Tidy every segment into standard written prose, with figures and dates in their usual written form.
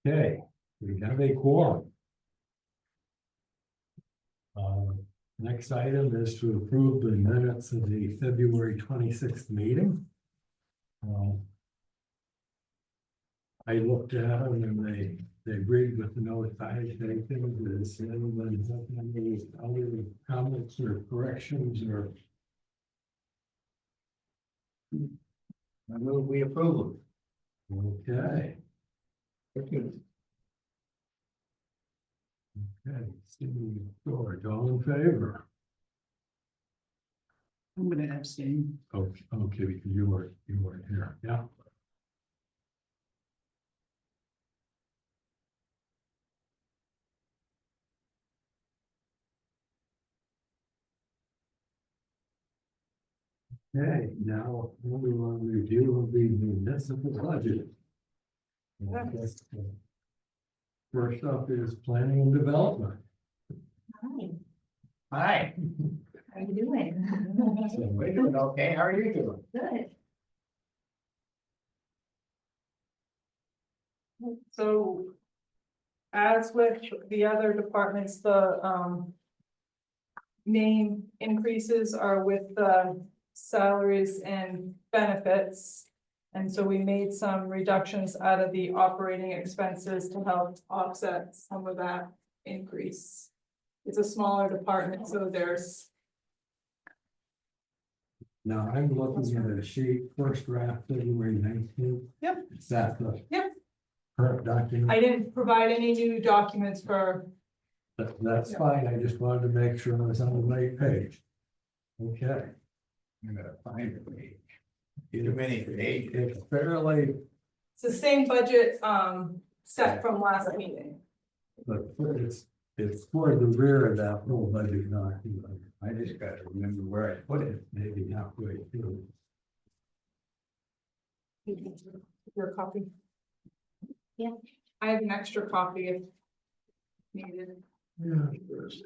Okay, we have a quorum. Next item is to approve the minutes of the February 26th meeting. I looked at them and they agreed with the notified things. Does anyone have any other comments or corrections or? I move we approve Okay, them. okay, Steve George, all in favor? I'm gonna abstain. Okay, because you weren't here, yeah. Okay, now we want to review the municipal budget. And I guess, first up is planning and development. Hi, Hi, how are you doing? we're doing okay, how are you doing? Good. So as with the other departments, the main increases are with the salaries and benefits. And so we made some reductions out of the operating expenses to help offset some of that increase. It's a smaller department, so there's, Now, I'm looking at a sheet, first draft, February 19th. Yep. Is that the? Yep. Current document? I didn't provide any new documents for, That's fine, I just wanted to make sure I was on the right page. Okay. I'm gonna find the page. Too many pages. It's fairly, it's the same budget, set from last meeting. but it's toward the rear of that whole budget document. I just gotta remember where I put it. Maybe halfway through. Your copy? Yeah. I have an extra copy if needed. Yeah. It's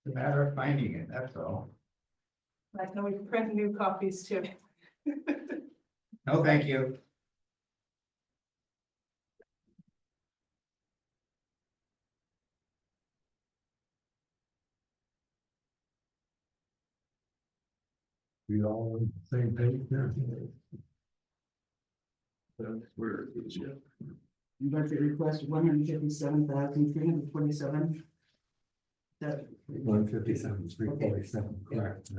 a matter of finding it, that's all. I can always print new copies too. No, thank you. We all on the same page there. That's where it is, yeah. Budget request 157,327. That, 157, 347, correct.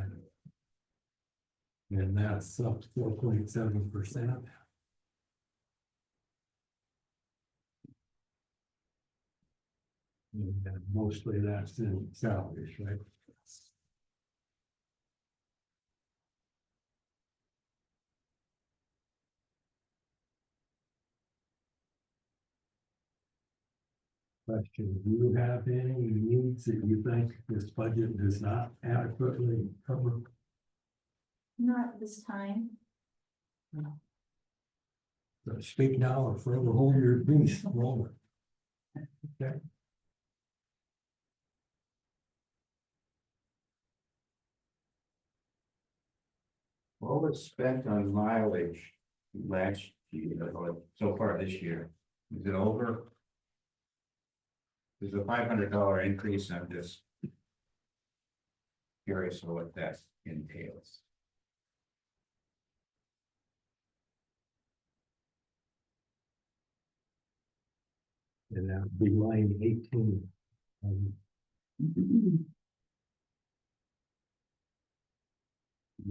And that's up 4.7%. And mostly that's in salaries, right? Question, do you have any needs that you think this budget does not adequately cover? Not this time. So speak now or forever hold your peace. Roll it. Okay. What was spent on mileage last year, or so far this year? Is it over? There's a $500 increase, I'm just curious of what that entails. And that would be line 18.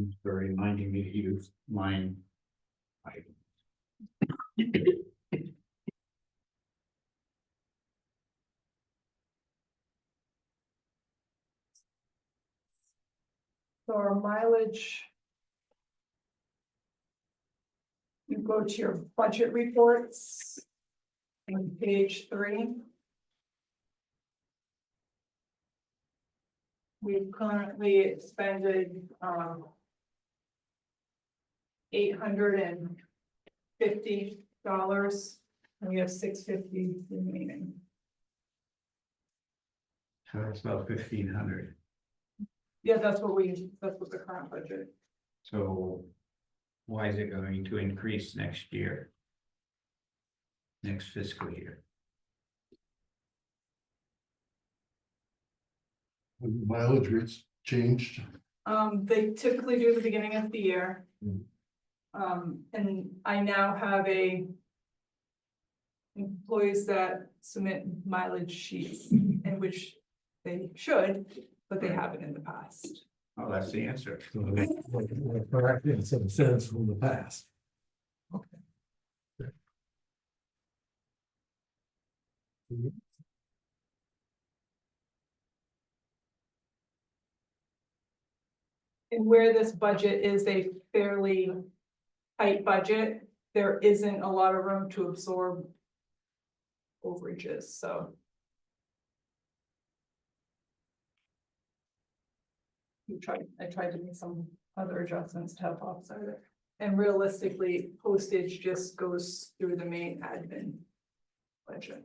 It's very reminding me to use line item. So our mileage. You go to your budget reports. On page 3. We've currently expended, $850, and we have $650 remaining. So that's about 1,500. Yeah, that's what the current budget. So why is it going to increase next year? next fiscal year. Mileage rates changed. They typically do the beginning of the year. Mm. And I now have employees that submit mileage sheets, in which they should, but they haven't in the past. Oh, that's the answer. So they're correct in some sense from the past. Okay. And where this budget is a fairly tight budget, there isn't a lot of room to absorb overages, so. I tried to make some other adjustments to help offset it. And realistically, postage just goes through the main admin budget.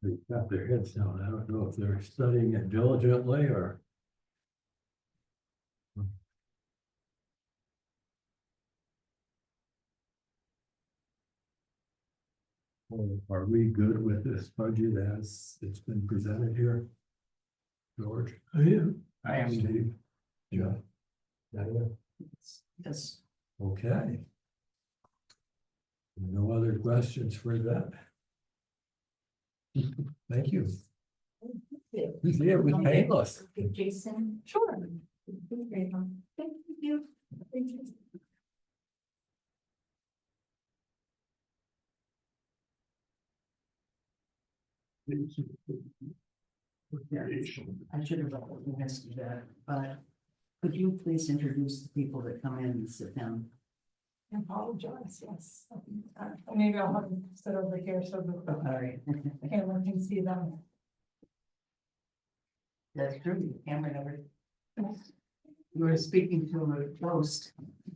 They've got their heads down. I don't know if they're studying it diligently or. Well, are we good with this budget as it's been presented here? George? I am. I am. Steve? Yeah. Yes. Okay. No other questions for that? Thank you. Yeah, it was painless. Jason. Sure. Thank you. Thank you. I should have asked you that, but could you please introduce the people that come in and sit down? I apologize, yes. Maybe I'll have them sit over here so the All right. camera can see them. That's true, the camera never. You were speaking to a ghost.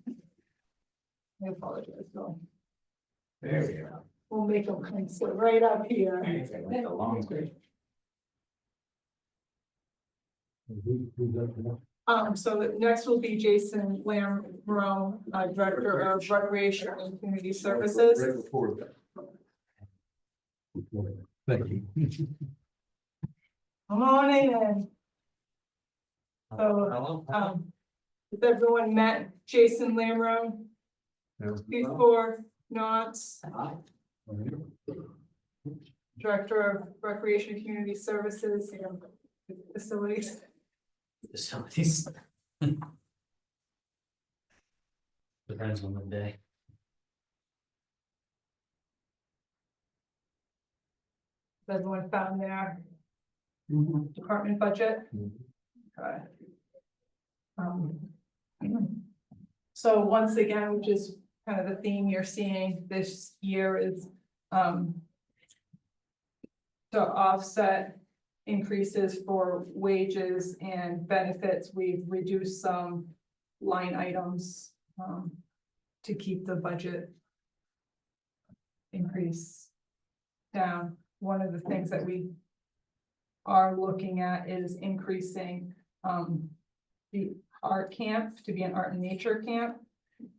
I apologize, so There we go. we'll make them come sit right up here. Like a long way. So the next will be Jason Lambrone, Director of Recreation and Community Services. Thank you. Come on in. So, has everyone met Jason Lambrone before? Not Director of Recreation and Community Services, facilities. Facilities. Depends on the day. Has everyone found their Mhm. department budget? Okay. So once again, which is kind of the theme you're seeing this year is, to offset increases for wages and benefits, we've reduced some line items, to keep the budget increase down. One of the things that we are looking at is increasing, the art camp to be an art and nature camp.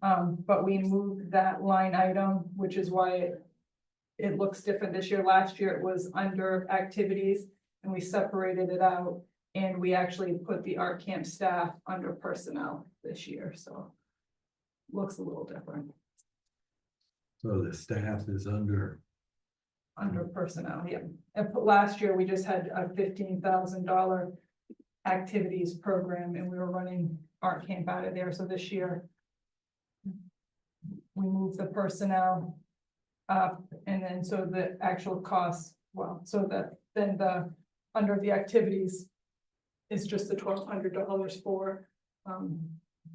But we moved that line item, which is why it looks different this year. Last year it was under activities and we separated it out. And we actually put the art camp staff under personnel this year, so looks a little different So the staff is under. under personnel, yeah. And last year we just had a $15,000 activities program and we were running art camp out of there, so this year we moved the personnel up, and then so the actual costs, well, so that then the, under the activities is just the $1,200 for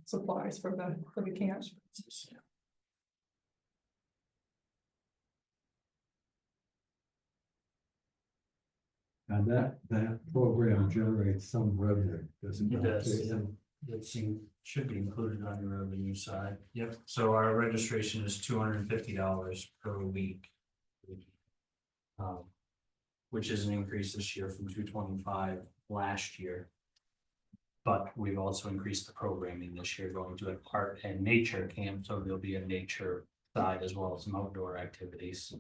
supplies for the camps. And that program generates some revenue, doesn't it? It does, Jason? yeah. Should be included on your revenue side. Yep, so our registration is $250 per week. Which is an increase this year from 225 last year. But we've also increased the programming this year, going to an art and nature camp, so there'll be a nature side as well as some outdoor activities.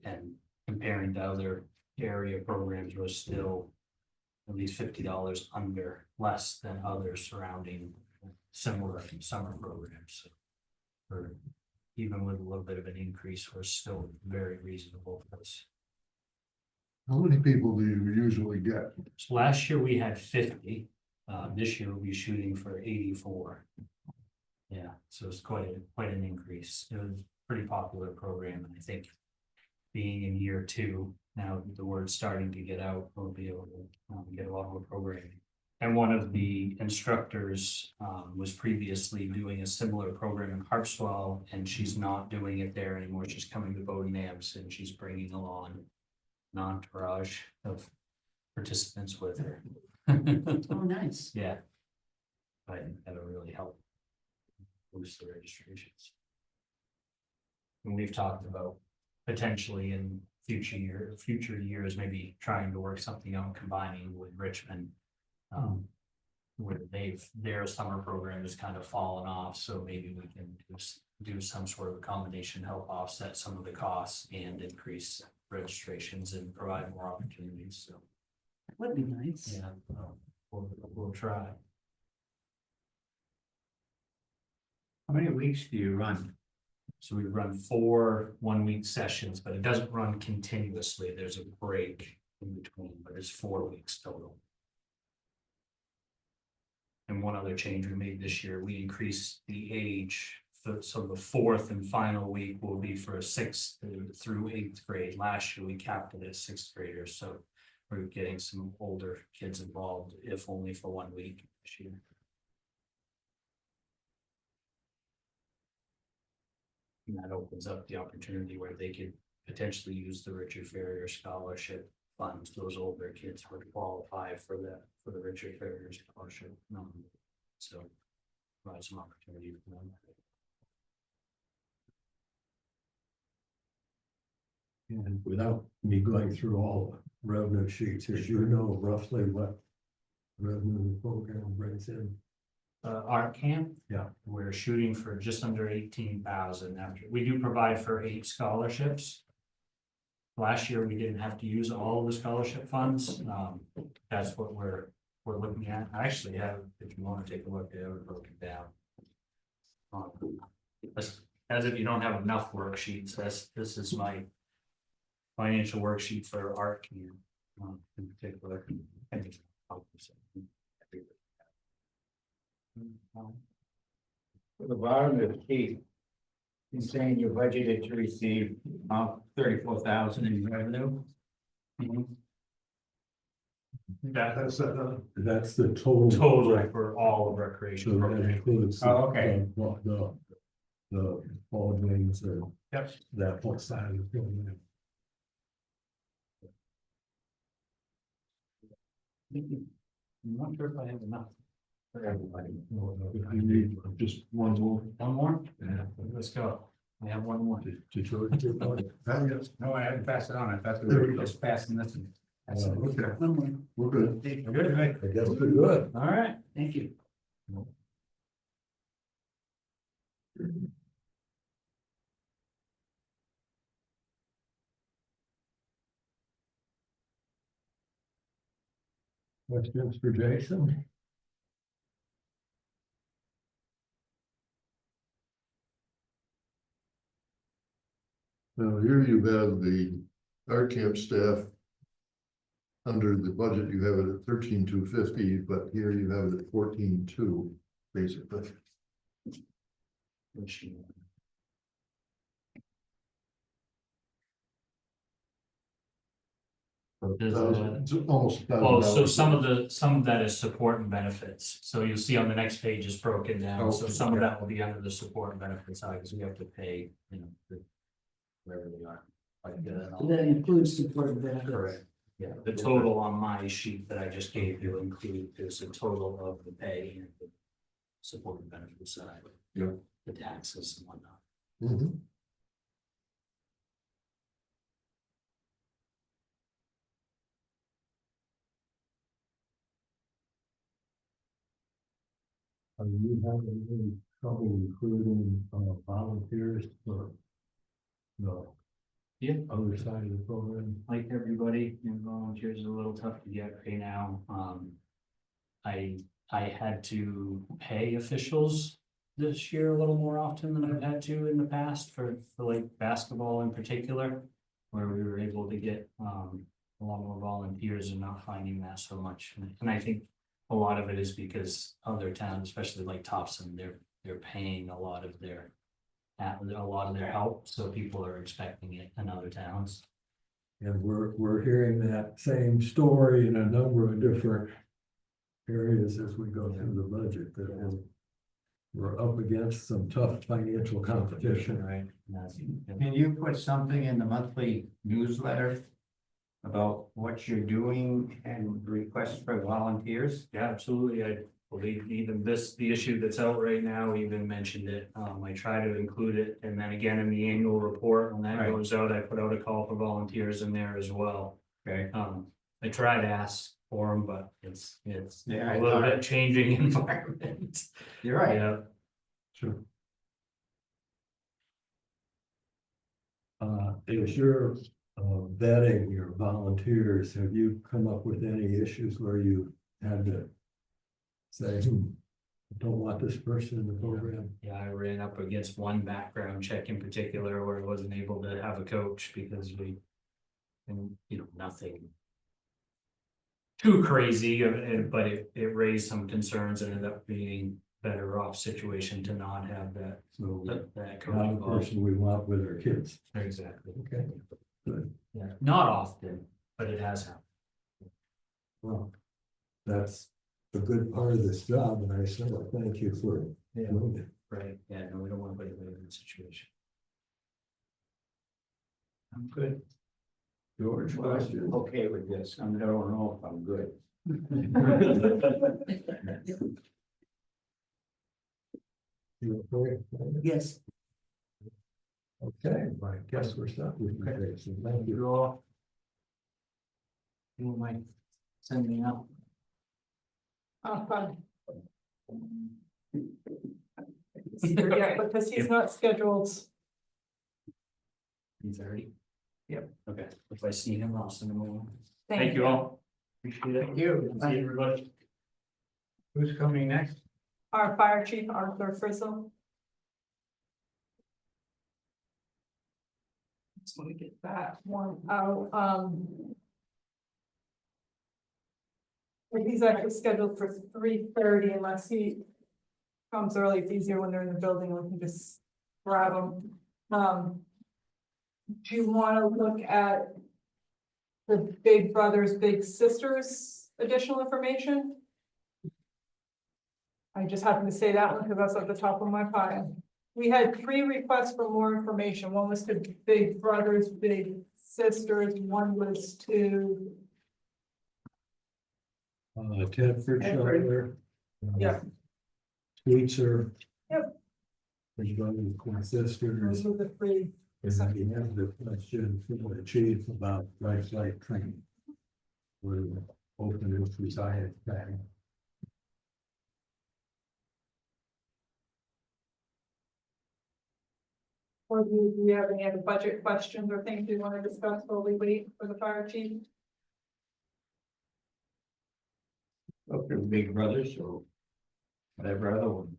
And comparing to other area programs, we're still at least $50 under, less than others surrounding similar summer programs. Or even with a little bit of an increase, we're still very reasonable for this. How many people do you usually get? So last year we had 50, this year we'll be shooting for 84. Yeah, so it's quite an increase. It was a pretty popular program, and I think being in year 2, now the word's starting to get out, we'll be able to get a lot more programming. And one of the instructors was previously doing a similar program in Harpswell, and she's not doing it there anymore. She's coming to Bowden Nabs, and she's bringing along an entourage of participants with her. Oh, nice. Yeah. I think that'll really help boost the registrations. And we've talked about potentially in future years, maybe trying to work something out, combining with Richmond. Where their summer program has kind of fallen off, so maybe we can just do some sort of a combination, help offset some of the costs and increase registrations and provide more opportunities, so. That would be nice. Yeah, we'll try. How many weeks do you run? So we run 4 one-week sessions, but it doesn't run continuously. There's a break in between, but it's 4 weeks total. And one other change we made this year, we increased the age. So the 4th and final week will be for 6th through 8th grade. Last year, we capped it at 6th graders, so we're getting some older kids involved, if only for 1 week this year. And that opens up the opportunity where they could potentially use the Richard Ferrier Scholarship funds. Those older kids would qualify for the Richard Ferrier Scholarship. So provide some opportunity for them. And without me going through all revenue sheets, as you know roughly what revenue the program brings in. Art camp. Yeah. We're shooting for just under 18,000 after, we do provide for 8 scholarships. Last year, we didn't have to use all of the scholarship funds. That's what we're looking at. I actually have, if you want to take a look, I have it broken down. As if you don't have enough worksheets, this is my financial worksheet for art camp in particular. For the bottom of the sheet, you're saying you're budgeted to receive 34,000 in revenue. That's the total. Total for all of So recreation. that includes. Oh, okay. The ball games or. Yep. That whole side of the program. I'm not sure if I have enough for everybody. If you need just one more. One more? Yeah. Let's go. I have one more. To George, your point. Yes. No, I haven't passed it on. I thought we There we were go. just passing this. Okay, One more. we're good. Good. I guess we're good. All right. Thank you. Questions for Jason? Now, here you have the art camp staff. Under the budget, you have it at 13,250, but here you have it at 14,200, basically. It's almost Oh, so $1,000. some of that is support and benefits. So you'll see on the next page is broken down. So Okay. some of that will be under the support and benefits side because we have to pay, wherever they are. Like, That includes support benefits. correct. Yeah, the total on my sheet that I just gave you include, is the total of the pay and the support and benefits side. Yeah. The taxes and whatnot. Mhm. Are you having any trouble recruiting volunteers for the Yeah. other side of the program? Like everybody, volunteers are a little tough to get right now. I had to pay officials this year a little more often than I've had to in the past for like basketball in particular. Where we were able to get, a lot more volunteers and not finding that so much. And I think a lot of it is because other towns, especially like Topsom, they're paying a lot of their help, so people are expecting it in other towns. And we're hearing that same story in a number of different areas as we go through the budget, that we're up against some tough financial competition. Right. And that's- Can you put something in the monthly newsletter about what you're doing and requests for volunteers? Yeah, absolutely. I believe even the issue that's out right now even mentioned it. I try to include it, and then again in the annual report, when that Right. goes out, I put out a call for volunteers in there as well. Okay, I try to ask for them, but it's Yeah, a little I- bit changing environment. you're right. Yeah, Sure. Is your vetting your volunteers, have you come up with any issues where you had to say, I don't want this person in the program? yeah, I ran up against one background check in particular where I wasn't able to have a coach because and nothing too crazy, but it raised some concerns and ended up being better off situation to not have that, So that coach not the involved. person we want with our kids. Exactly. Okay, good. Yeah, not often, but it has happened. Well, that's a good part of this job, and I certainly thank you for doing it. Right, yeah, no, we don't want to put anybody in that situation. I'm good. George, Well, I'm question? okay with this. I don't know if I'm good. You okay? Yes, Okay, I guess we're stuck with you, Jason. Thank you. You all. You might send me out. Fun. Yeah, because he's not scheduled. 3:30. Yep, okay, if I see him, I'll send him over. Thank Thank you all. Appreciate it. Thank you. See everybody. Who's coming next? Our fire chief, Arthur Frizzle. Just want to get that one out, but he's actually scheduled for 3:30 unless he comes early. It's easier when they're in the building, we can just grab them. Do you want to look at the Big Brothers Big Sisters additional information? I just happened to say that one because that's at the top of my file. We had 3 requests for more information. One was to Big Brothers Big Sisters, one was to, Ted Fritzschreiber. Yeah. Sweetser. Yep. His brothers and sisters. those were the 3. And then we have the question from the chief about life training. We're open if we saw it back. Or do we have any other budget questions or things we want to discuss while we wait for the fire chief? Up to Big Brothers or whatever other one.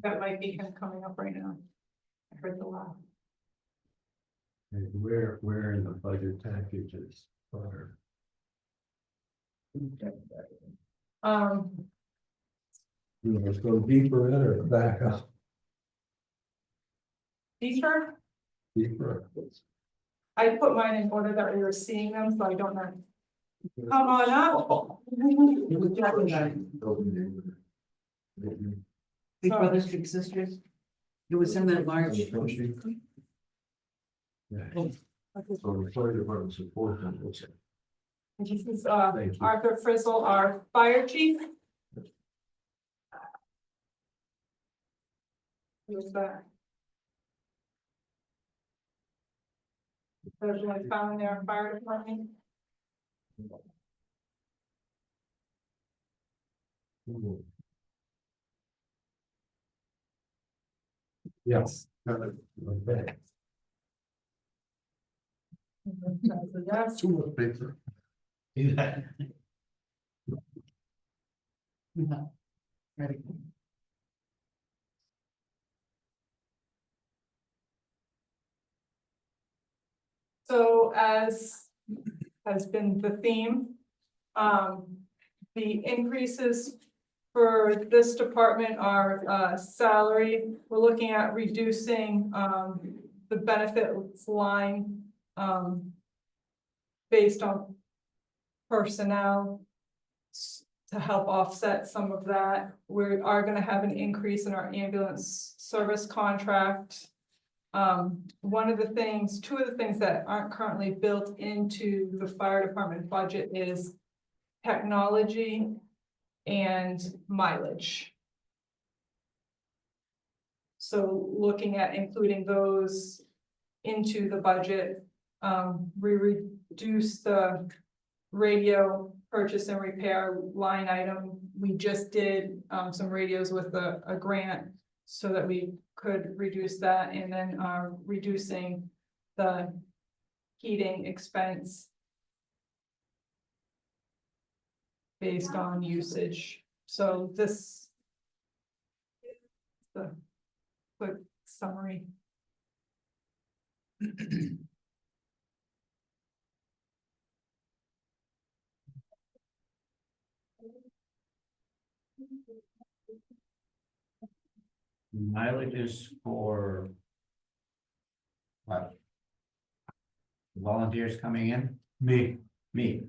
That might be him coming up right now. I heard the laugh. And where in the budget packages are? You want to go deeper in or back up Easter, deeper? I put mine in order that we were seeing them, so I don't know. Come on up. Big Brothers Big Sisters. It was in that March. Yeah. So the fire department support them. This is Thank you. Arthur Frizzle, our fire chief. Who's that? There's one found in their fire department. Yes. Okay. Yes. Too much paper. Yeah. Yeah. Ready. So as has been the theme, the increases for this department are, salary. We're looking at reducing, the benefits line, based on personnel to help offset some of that. We are gonna have an increase in our ambulance service contract. One of the things, two of the things that aren't currently built into the fire department budget is technology and mileage. So looking at including those into the budget, we reduce the radio purchase and repair line item. We just did some radios with a grant so that we could reduce that, and then reducing the heating expense based on usage. So this is the quick summary. Mileage is for what? Volunteers coming in? Me, Me.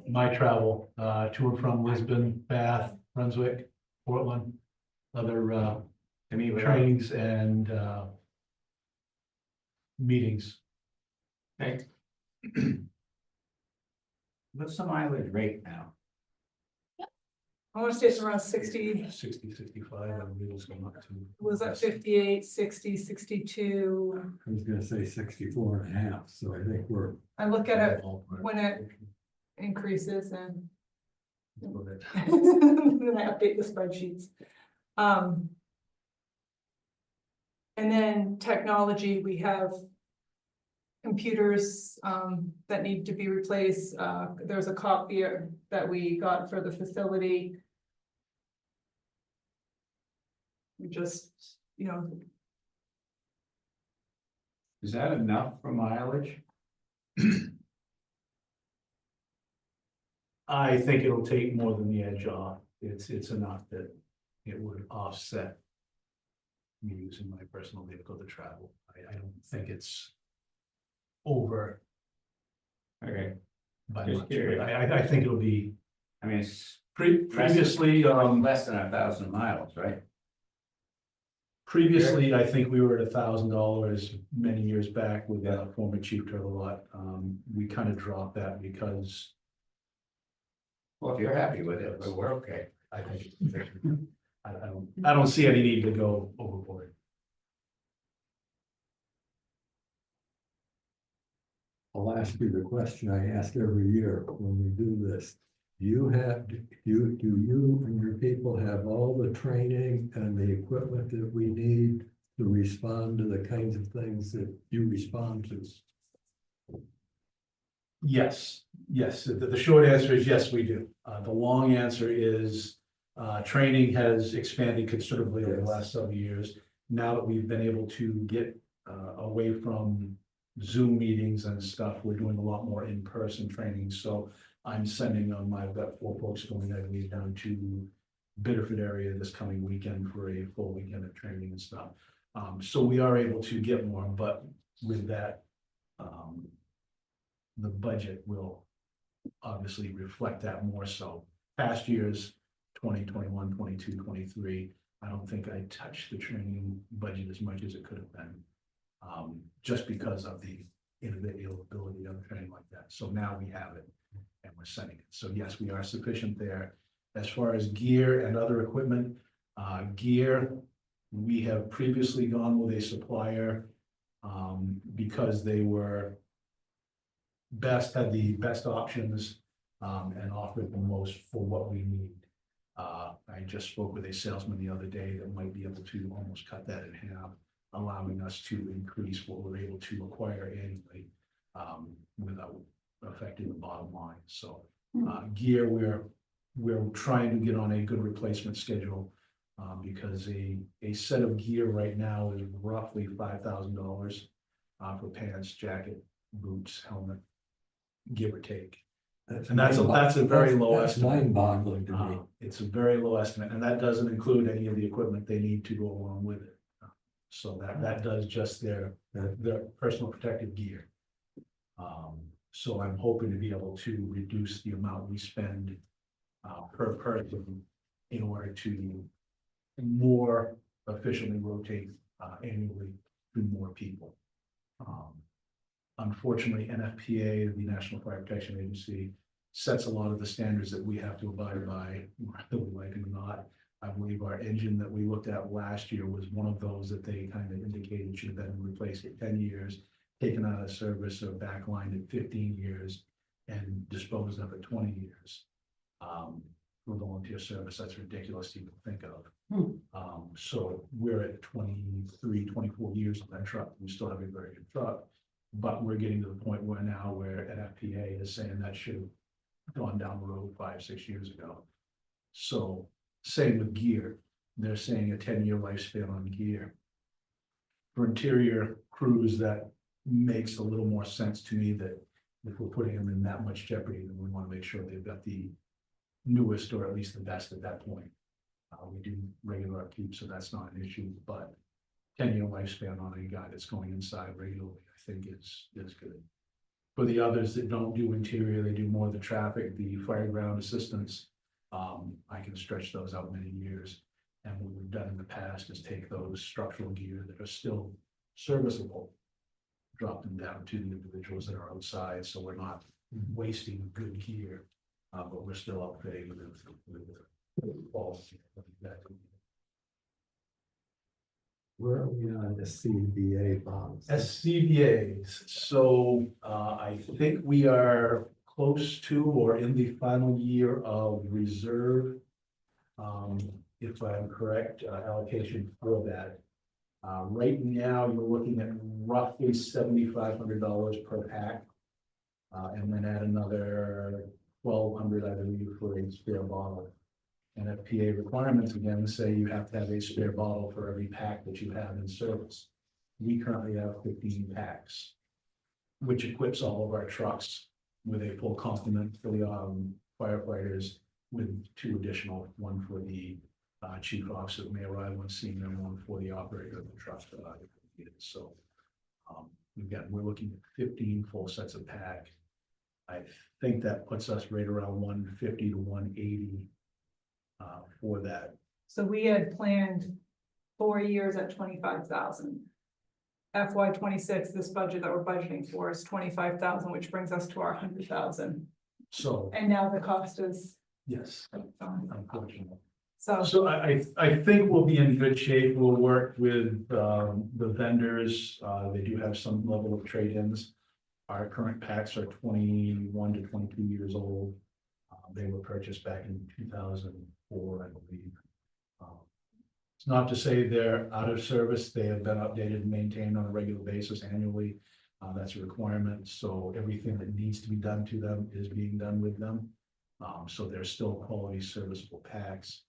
my travel, to and from Lisbon, Bath, Brunswick, Portland, other, To me, trainings and, meetings. okay. What's the mileage rate now? I want to say it's around 60, 60, 65, I believe it's going up to. was that 58, 60, 62? I was gonna say 64.5, so I think we're, I look at it when it increases and then I update the spreadsheets. And then technology, we have computers that need to be replaced. There's a copier that we got for the facility. We just, Is that enough for mileage? I think it'll take more than the edge off. It's enough that it would offset me using my personal vehicle to travel. I don't think it's over Okay, by Just much. curious. I think it'll be I mean, it's previously, less than 1,000 miles, right? previously, I think we were at $1,000 many years back with former Chief Turtelot. We kind of dropped that because Well, if you're happy with it, we're okay. I think I don't see any need to go overboard. I'll ask you the question I ask every year when we do this. Do you and your people have all the training and the equipment that we need to respond to the kinds of things that you respond to? Yes, the short answer is yes, we do. The long answer is, training has expanded considerably over the last several years. Now that we've been able to get, away from Zoom meetings and stuff, we're doing a lot more in-person training, so I'm sending on I've got 4 folks going, I believe, down to Biddeford area this coming weekend for a full weekend of training and stuff. So we are able to get more, but with that, the budget will obviously reflect that more so. Past years, 2021, 22, 23, I don't think I touched the training budget as much as it could have been. Just because of the availability of training like that. So now we have it and we're sending it. So yes, we are sufficient there. As far as gear and other equipment, gear, we have previously gone with a supplier because they were had the best options and offered the most for what we need. I just spoke with a salesman the other day that might be able to almost cut that in half, allowing us to increase what we're able to acquire annually, without affecting the bottom line. So, gear, we're trying to get on a good replacement schedule. Because a set of gear right now is roughly $5,000 for pants, jacket, boots, helmet, give or take. And that's a very low That's estimate. mind-boggling to me. It's a very low estimate, and that doesn't include any of the equipment they need to go along with it. So that does just their personal protective gear. So I'm hoping to be able to reduce the amount we spend per person in order to more efficiently rotate annually to more people. Unfortunately, NFPA, the National Fire Protection Agency, sets a lot of the standards that we have to abide by, whether we like it or not. I believe our engine that we looked at last year was one of those that they kind of indicated should have been replaced at 10 years, taken out of service or backlined at 15 years, and disposed of at 20 years. For volunteer service, that's ridiculous to even think of. So we're at 23, 24 years on that truck. We still have a very good truck. But we're getting to the point where now where NFPA is saying that should have gone down the road 5, 6 years ago. So same with gear. They're saying a 10-year lifespan on gear. For interior crews, that makes a little more sense to me, that if we're putting them in that much jeopardy, then we want to make sure they've got the newest or at least the best at that point. We do regular upkeep, so that's not an issue, but 10-year lifespan on a guy that's going inside regularly, I think is good. For the others that don't do interior, they do more of the traffic, the fire ground assistance. I can stretch those out many years. And what we've done in the past is take those structural gear that are still serviceable, drop them down to the individuals that are outside, so we're not wasting good gear. But we're still outfitting with balls. Where are we on the CBA bonds? SCBA's, so I think we are close to or in the final year of reserve. If I'm correct, allocation for that. Right now, you're looking at roughly $7,500 per pack. And then add another 1,200, I believe, for a spare bottle. NFPA requirements again say you have to have a spare bottle for every pack that you have in service. We currently have 15 packs, which equips all of our trucks with a full complement for the firefighters, with 2 additional, one for the chief officer that may arrive on scene, and one for the operator of the truck. So we're looking at 15 full sets of pack. I think that puts us right around 150 to 180 for that. So we had planned 4 years at 25,000. FY 26, this budget that we're budgeting for is 25,000, which brings us to our 100,000. So, And now the cost is. yes, unfortunately. So, So I think we'll be in good shape. We'll work with the vendors. They do have some level of trade-ins. Our current packs are 21 to 22 years old. They were purchased back in 2004, I believe. It's not to say they're out of service. They have been updated and maintained on a regular basis annually. That's a requirement. So everything that needs to be done to them is being done with them. So they're still quality serviceable packs.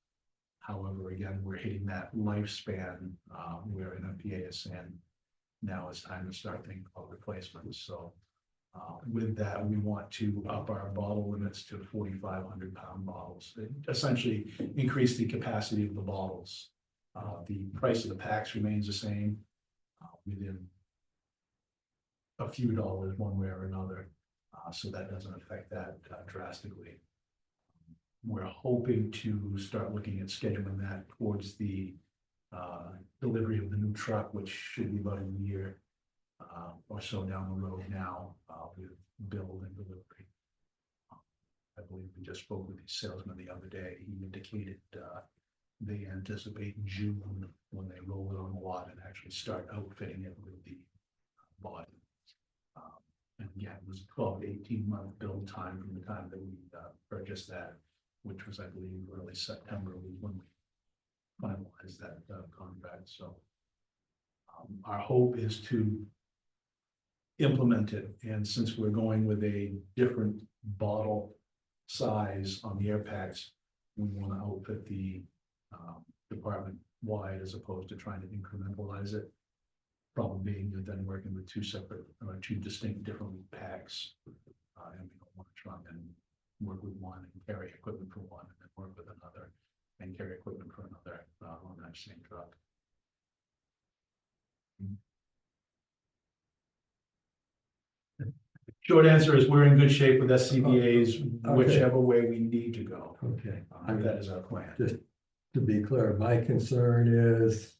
However, again, we're hitting that lifespan where NFPA is saying now it's time to start thinking about replacements. So with that, we want to up our bottle limits to 4,500 pound bottles, essentially increase the capacity of the bottles. The price of the packs remains the same within a few dollars one way or another. So that doesn't affect that drastically. We're hoping to start looking at scheduling that towards the delivery of the new truck, which should be about a year or so down the road now with build and delivery. I believe we just spoke with the salesman the other day. He indicated they anticipate June when they roll it on the lot and actually start outfitting it with the body. And again, it was a 12 to 18 month build time from the time that we purchased that which was, I believe, early September was when we finalized that contract, so. Our hope is to implement it, and since we're going with a different bottle size on the air packs, we want to outfit the department wide as opposed to trying to incrementalize it. Problem being, you're then working with two separate, or two distinct different packs. And we don't want to try and work with one and carry equipment for one, and then work with another and carry equipment for another on that same truck. Short answer is we're in good shape with SCBA's, Okay. whichever way we need to go. Okay. That is our plan. Just to be clear, my concern is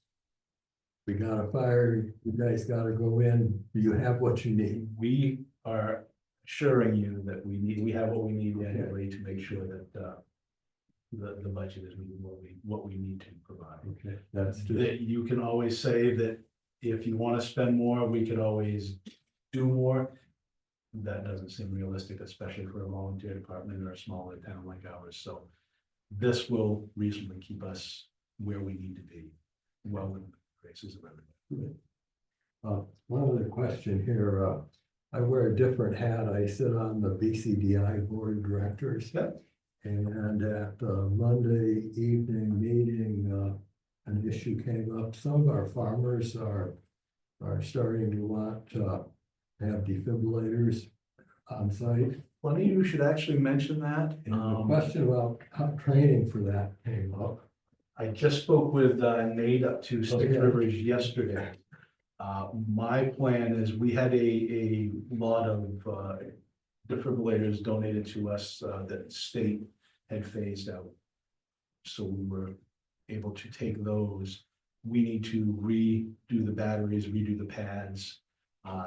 we got a fire, you guys gotta go in, you have what you need. We are assuring you that we have what we need annually to make sure that the budget is meeting what we need to provide. Okay, that's just, That you can always say that if you want to spend more, we could always do more. That doesn't seem realistic, especially for a volunteer department or a smaller town like ours, so. This will reasonably keep us where we need to be, well within the graces of everybody. one other question here, I wear a different hat, I sit on the BCDI board of directors. Yep. And at the Monday evening meeting, an issue came up, some of our farmers are starting to want to have defibrillators on site. Funny, you should actually mention that. And the question about training for that came up. I just spoke with Nate up to Six Okay. Rivers yesterday. My plan is we had a lot of defibrillators donated to us that state had phased out. So we were able to take those. We need to redo the batteries, redo the pads.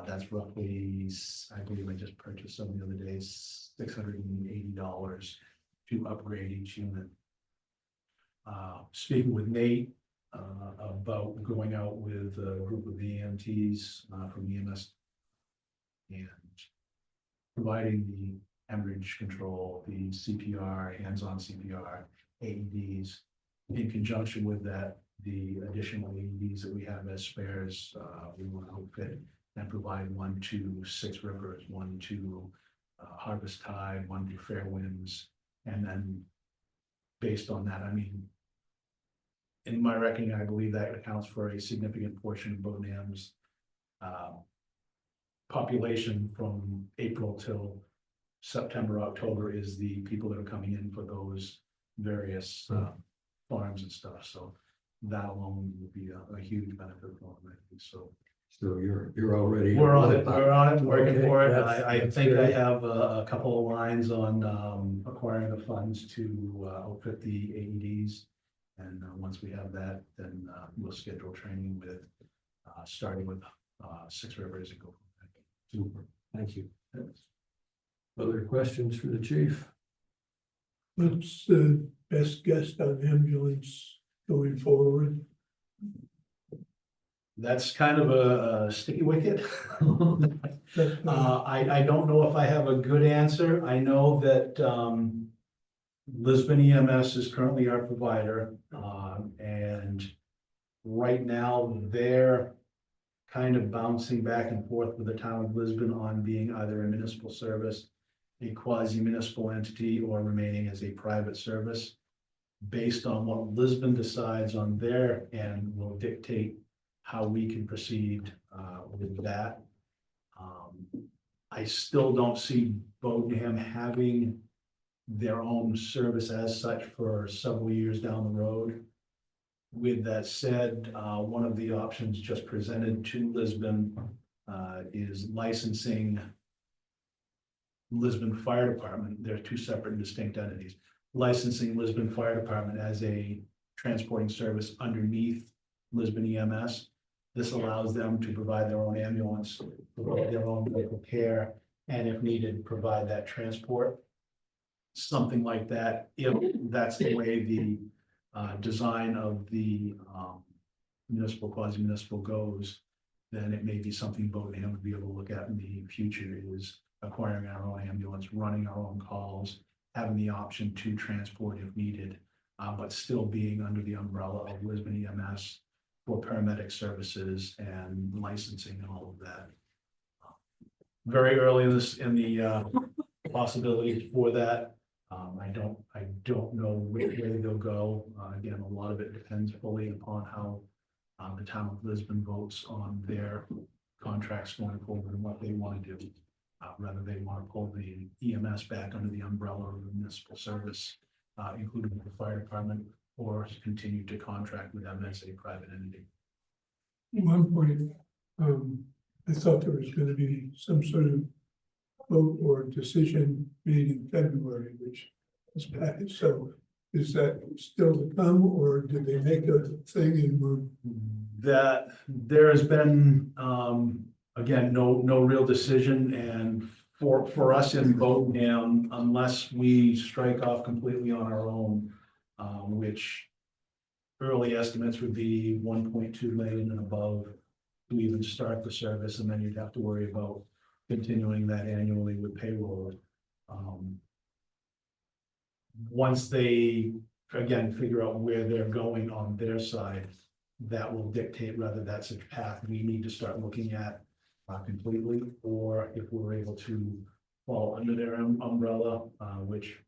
That's roughly, I believe I just purchased some the other day, $680 to upgrade each unit. Speaking with Nate about going out with a group of EMTs from EMS and providing the hemorrhage control, the CPR, hands-on CPR, AEDs. In conjunction with that, the additional AEDs that we have as spares, we want to outfit and provide one to Six Rivers, one to Harvest Tide, one to Fairwinds, and then based on that, I mean, in my reckoning, I believe that accounts for a significant portion of Bodenham's population from April till September, October is the people that are coming in for those various farms and stuff, so that alone would be a huge benefit for them, I think, so. So you're already. We're on it, working Okay, for it. that's- I that's think I great. have a couple of lines on acquiring the funds to outfit the AEDs. And once we have that, then we'll schedule training with starting with Six Rivers and go from Super, thank you. Other questions for the chief? What's the best guess on ambulance going forward? That's kind of a sticky wicket. That's I don't know if I have a good answer. I know that Lisbon EMS is currently our provider. And right now, they're kind of bouncing back and forth with the town of Lisbon on being either a municipal service, a quasi-municipal entity, or remaining as a private service. Based on what Lisbon decides on their end will dictate how we can proceed with that. I still don't see Bodenham having their own service as such for several years down the road. With that said, one of the options just presented to Lisbon is licensing Lisbon Fire Department. They're two separate and distinct entities. Licensing Lisbon Fire Department as a transporting service underneath Lisbon EMS. This allows them to provide their own ambulance, provide their own medical care, and if needed, provide that transport. Something like that, if that's the way the design of the municipal, quasi-municipal goes, then it may be something Bodenham would be able to look at in the future, is acquiring our own ambulance, running our own calls, having the option to transport if needed, but still being under the umbrella of Lisbon EMS for paramedic services and licensing and all of that. Very early in this, in the possibilities for that. I don't know which way they'll go. Again, a lot of it depends fully upon how the town of Lisbon votes on their contracts going forward and what they want to do. Whether they want to pull the EMS back under the umbrella of the municipal service, including the fire department, or continue to contract with them as a private entity. At one point, I thought there was gonna be some sort of vote or decision made in February, which was passed. So is that still to come, or did they make a thing and we're That there has been, again, no real decision, and for us in Bodenham, unless we strike off completely on our own, which early estimates would be 1.2 million and above to even start the service, and then you'd have to worry about continuing that annually with payroll. Once they, again, figure out where they're going on their side, that will dictate whether that's a path we need to start looking at completely, or if we're able to fall under their umbrella, which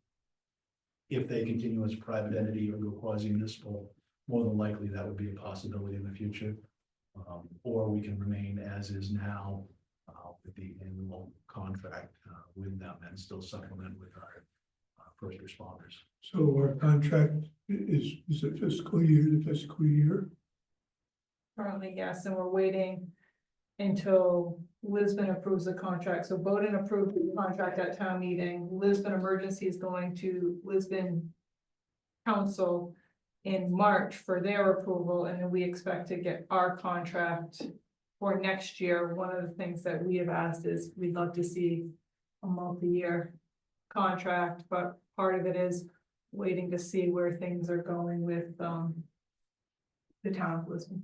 if they continue as a private entity or go quasi-municipal, more than likely that would be a possibility in the future. Or we can remain as is now with the annual contract with them and still supplement with our first responders. so our contract is it fiscal year to fiscal year? Currently, yes, and we're waiting until Lisbon approves the contract. So Bowden approved the contract at town meeting. Lisbon Emergency is going to Lisbon Council in March for their approval, and then we expect to get our contract for next year. One of the things that we have asked is we'd love to see a multi-year contract, but part of it is waiting to see where things are going with the town of Lisbon.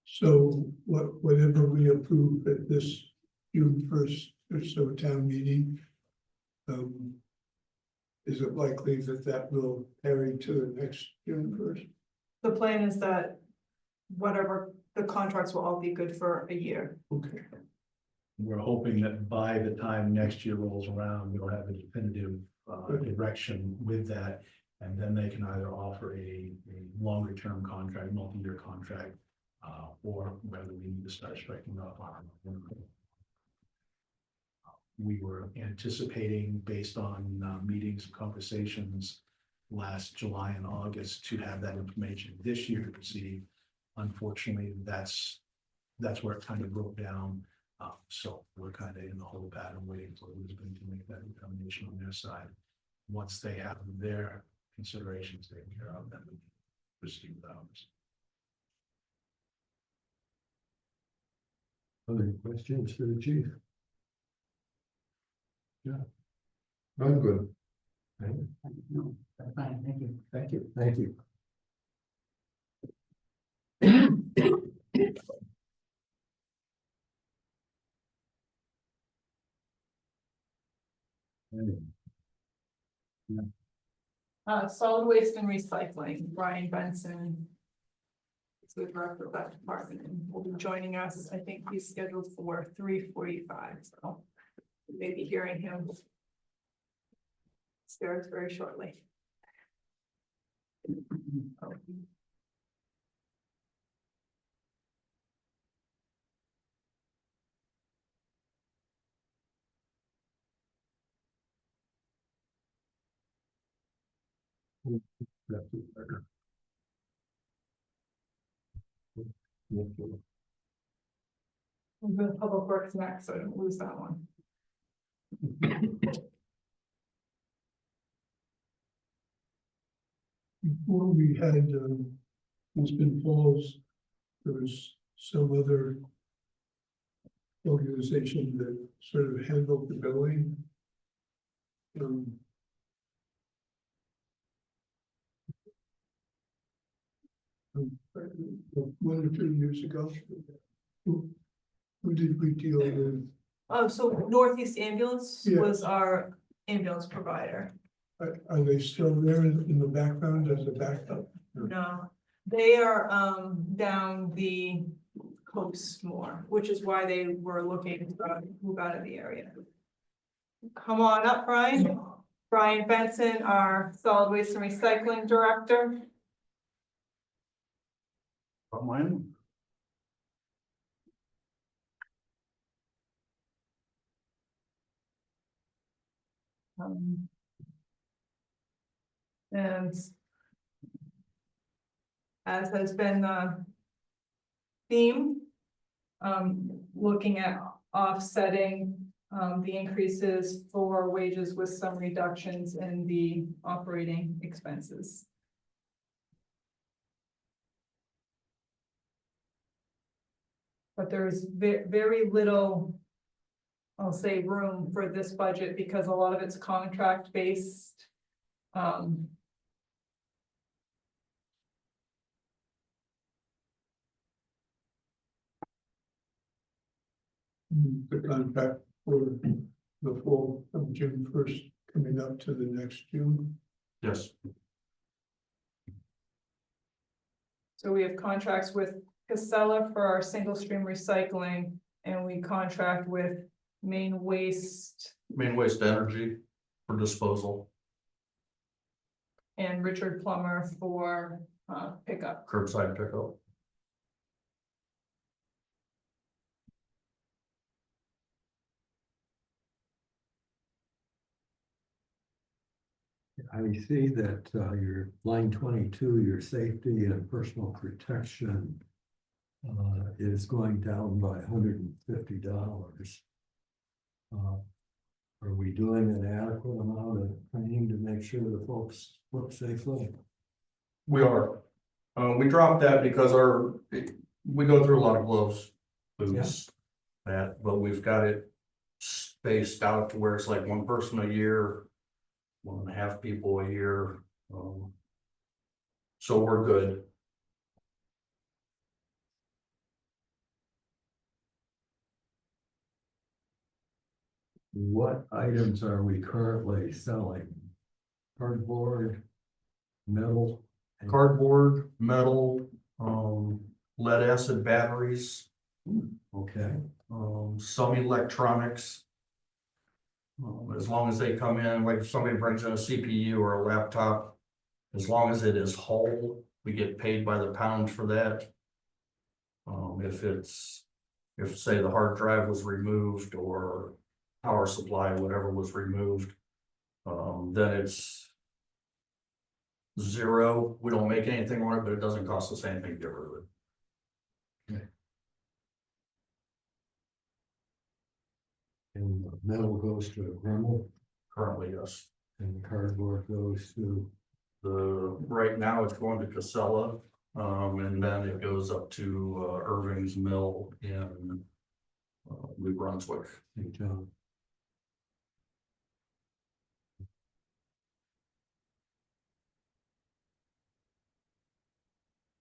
So whatever we approve at this June 1st or so town meeting, is it likely that that will carry to the next June 1st? The plan is that whatever, the contracts will all be good for a year. Okay. We're hoping that by the time next year rolls around, we'll have a definitive direction with that. And then they can either offer a longer term contract, multi-year contract, or whether we need to start striking off on our own. We were anticipating, based on meetings and conversations last July and August, to have that information this year to receive. Unfortunately, that's where it kind of broke down. So we're kind of in the whole pattern waiting for Lisbon to make that determination on their side. Once they have their considerations taken care of, then we can proceed with ours. Other questions for the chief? I'm good. No, that's fine, thank you. Thank you. Thank you. Solid waste and recycling, Brian Benson. Is the director of that department and will be joining us. I think he's scheduled for 3:45, so we may be hearing him upstairs very shortly. We'll go to Public Works next, so I don't lose that one. Before we had Lisbon Falls, there was some other organization that sort of handled the billing. One or 2 years ago. Who did we deal with? So Northeast Ambulance Yeah. was our ambulance provider. Are they still there in the background as a backup? No, they are, down the coast more, which is why they were looking to move out of the area. Come on up, Brian. Brian Benson, our solid waste and recycling director. Mine? Um, And as has been the theme, looking at offsetting the increases for wages with some reductions in the operating expenses. But there's very little, I'll say, room for this budget because a lot of it's contract based. The contract for the fall of June 1st coming up to the next June. Yes. So we have contracts with Casella for our single stream recycling, and we contract with Maine Waste Main waste energy for disposal, and Richard Plummer for pickup. curbside pickup. I see that your line 22, your safety and personal protection is going down by $150. Are we doing an adequate amount of training to make sure the folks work safely? We are. We dropped that because we go through a lot of gloves, boots, that, but we've got it spaced out to where it's like one person a year, 1.5 people a year. So we're good. What items are we currently selling? Cardboard, metal? Cardboard, metal, lead acid batteries, Okay, some electronics. As long as they come in, like if somebody brings in a CPU or a laptop, as long as it is whole, we get paid by the pound for that. If say the hard drive was removed or power supply, whatever was removed, then it's zero. We don't make anything on it, but it doesn't cost us anything to get rid of it. and the metal goes to Grimmel Currently, yes. and the cardboard goes to, Right now it's going to Casella, and then it goes up to Irving's Mill in New Brunswick. St. John.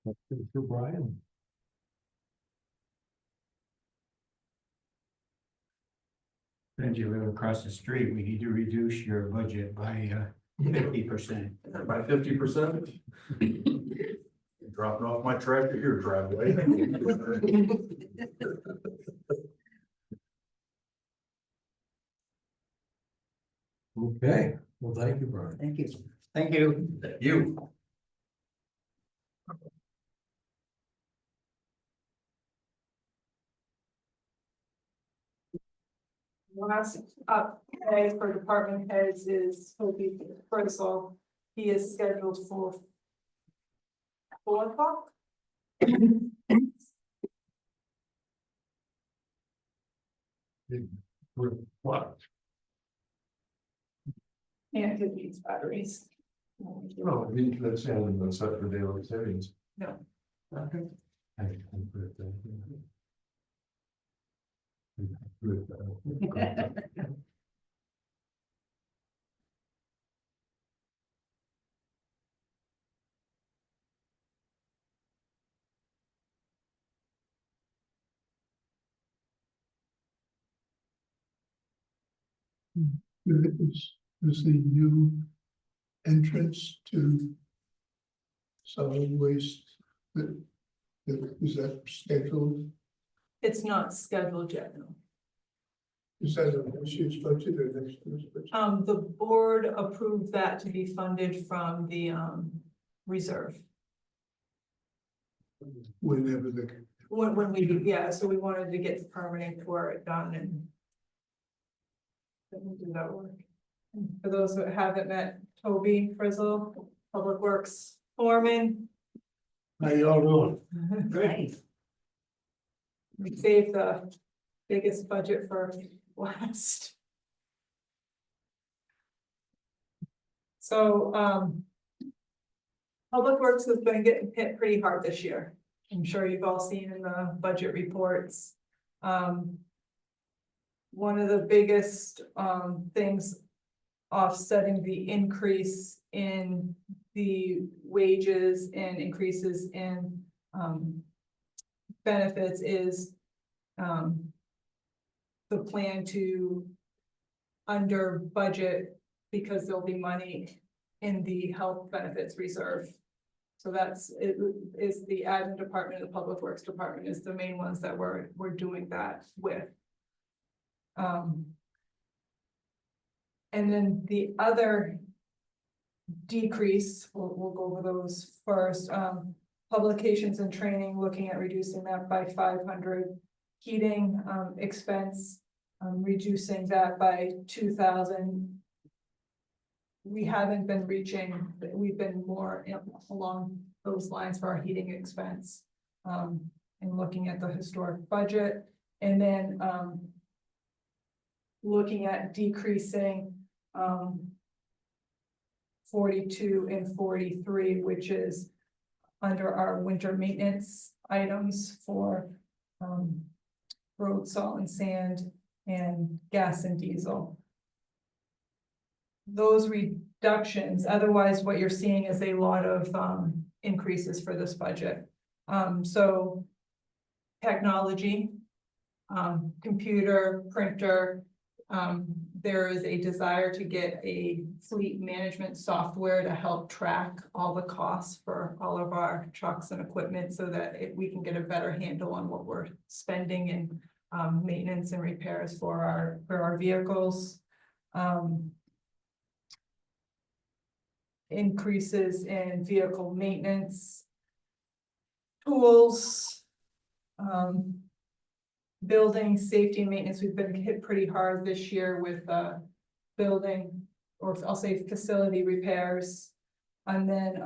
Questions for Brian? Since you live across the street, we need to reduce your budget by 50%. By 50%. Dropping off my trash at your driveway. Okay, well, thank you, Brian. Thank you. Thank you. You. Last up today for department heads is Toby Frizzle. He is scheduled for 4 o'clock. What? And it needs batteries. No, that's set for daily savings. No. I can put it there. Good. Is the new entrance to solid waste, is that scheduled? It's not scheduled yet, no. Is that a this year's budget or next year's budget? The board approved that to be funded from the, reserve. Whenever the, When we, yeah, so we wanted to get the permitting for it done and. Then we'll do that work. And for those that haven't met Toby Frizzle, Public Works Foreman. how y'all doing? Great. We saved the biggest budget for last. So, Public Works has been getting hit pretty hard this year. I'm sure you've all seen in the budget reports. One of the biggest, things offsetting the increase in the wages and increases in, benefits is, the plan to under budget because there'll be money in the health benefits reserve. So that's, it is the admin department, the public works department is the main ones that we're doing that with. And then the other decrease, we'll go over those first, publications and training, looking at reducing that by 500. Heating, expense, reducing that by 2,000. We haven't been reaching, we've been more along those lines for our heating expense. And looking at the historic budget, and then, looking at decreasing, 42 and 43, which is under our winter maintenance items for, road salt and sand and gas and diesel. Those reductions, otherwise what you're seeing is a lot of increases for this budget. So technology, computer, printer, there is a desire to get a fleet management software to help track all the costs for all of our trucks and equipment so that we can get a better handle on what we're spending in maintenance and repairs for our vehicles. Increases in vehicle maintenance, tools, building safety and maintenance. We've been hit pretty hard this year with building, or I'll say facility repairs. And then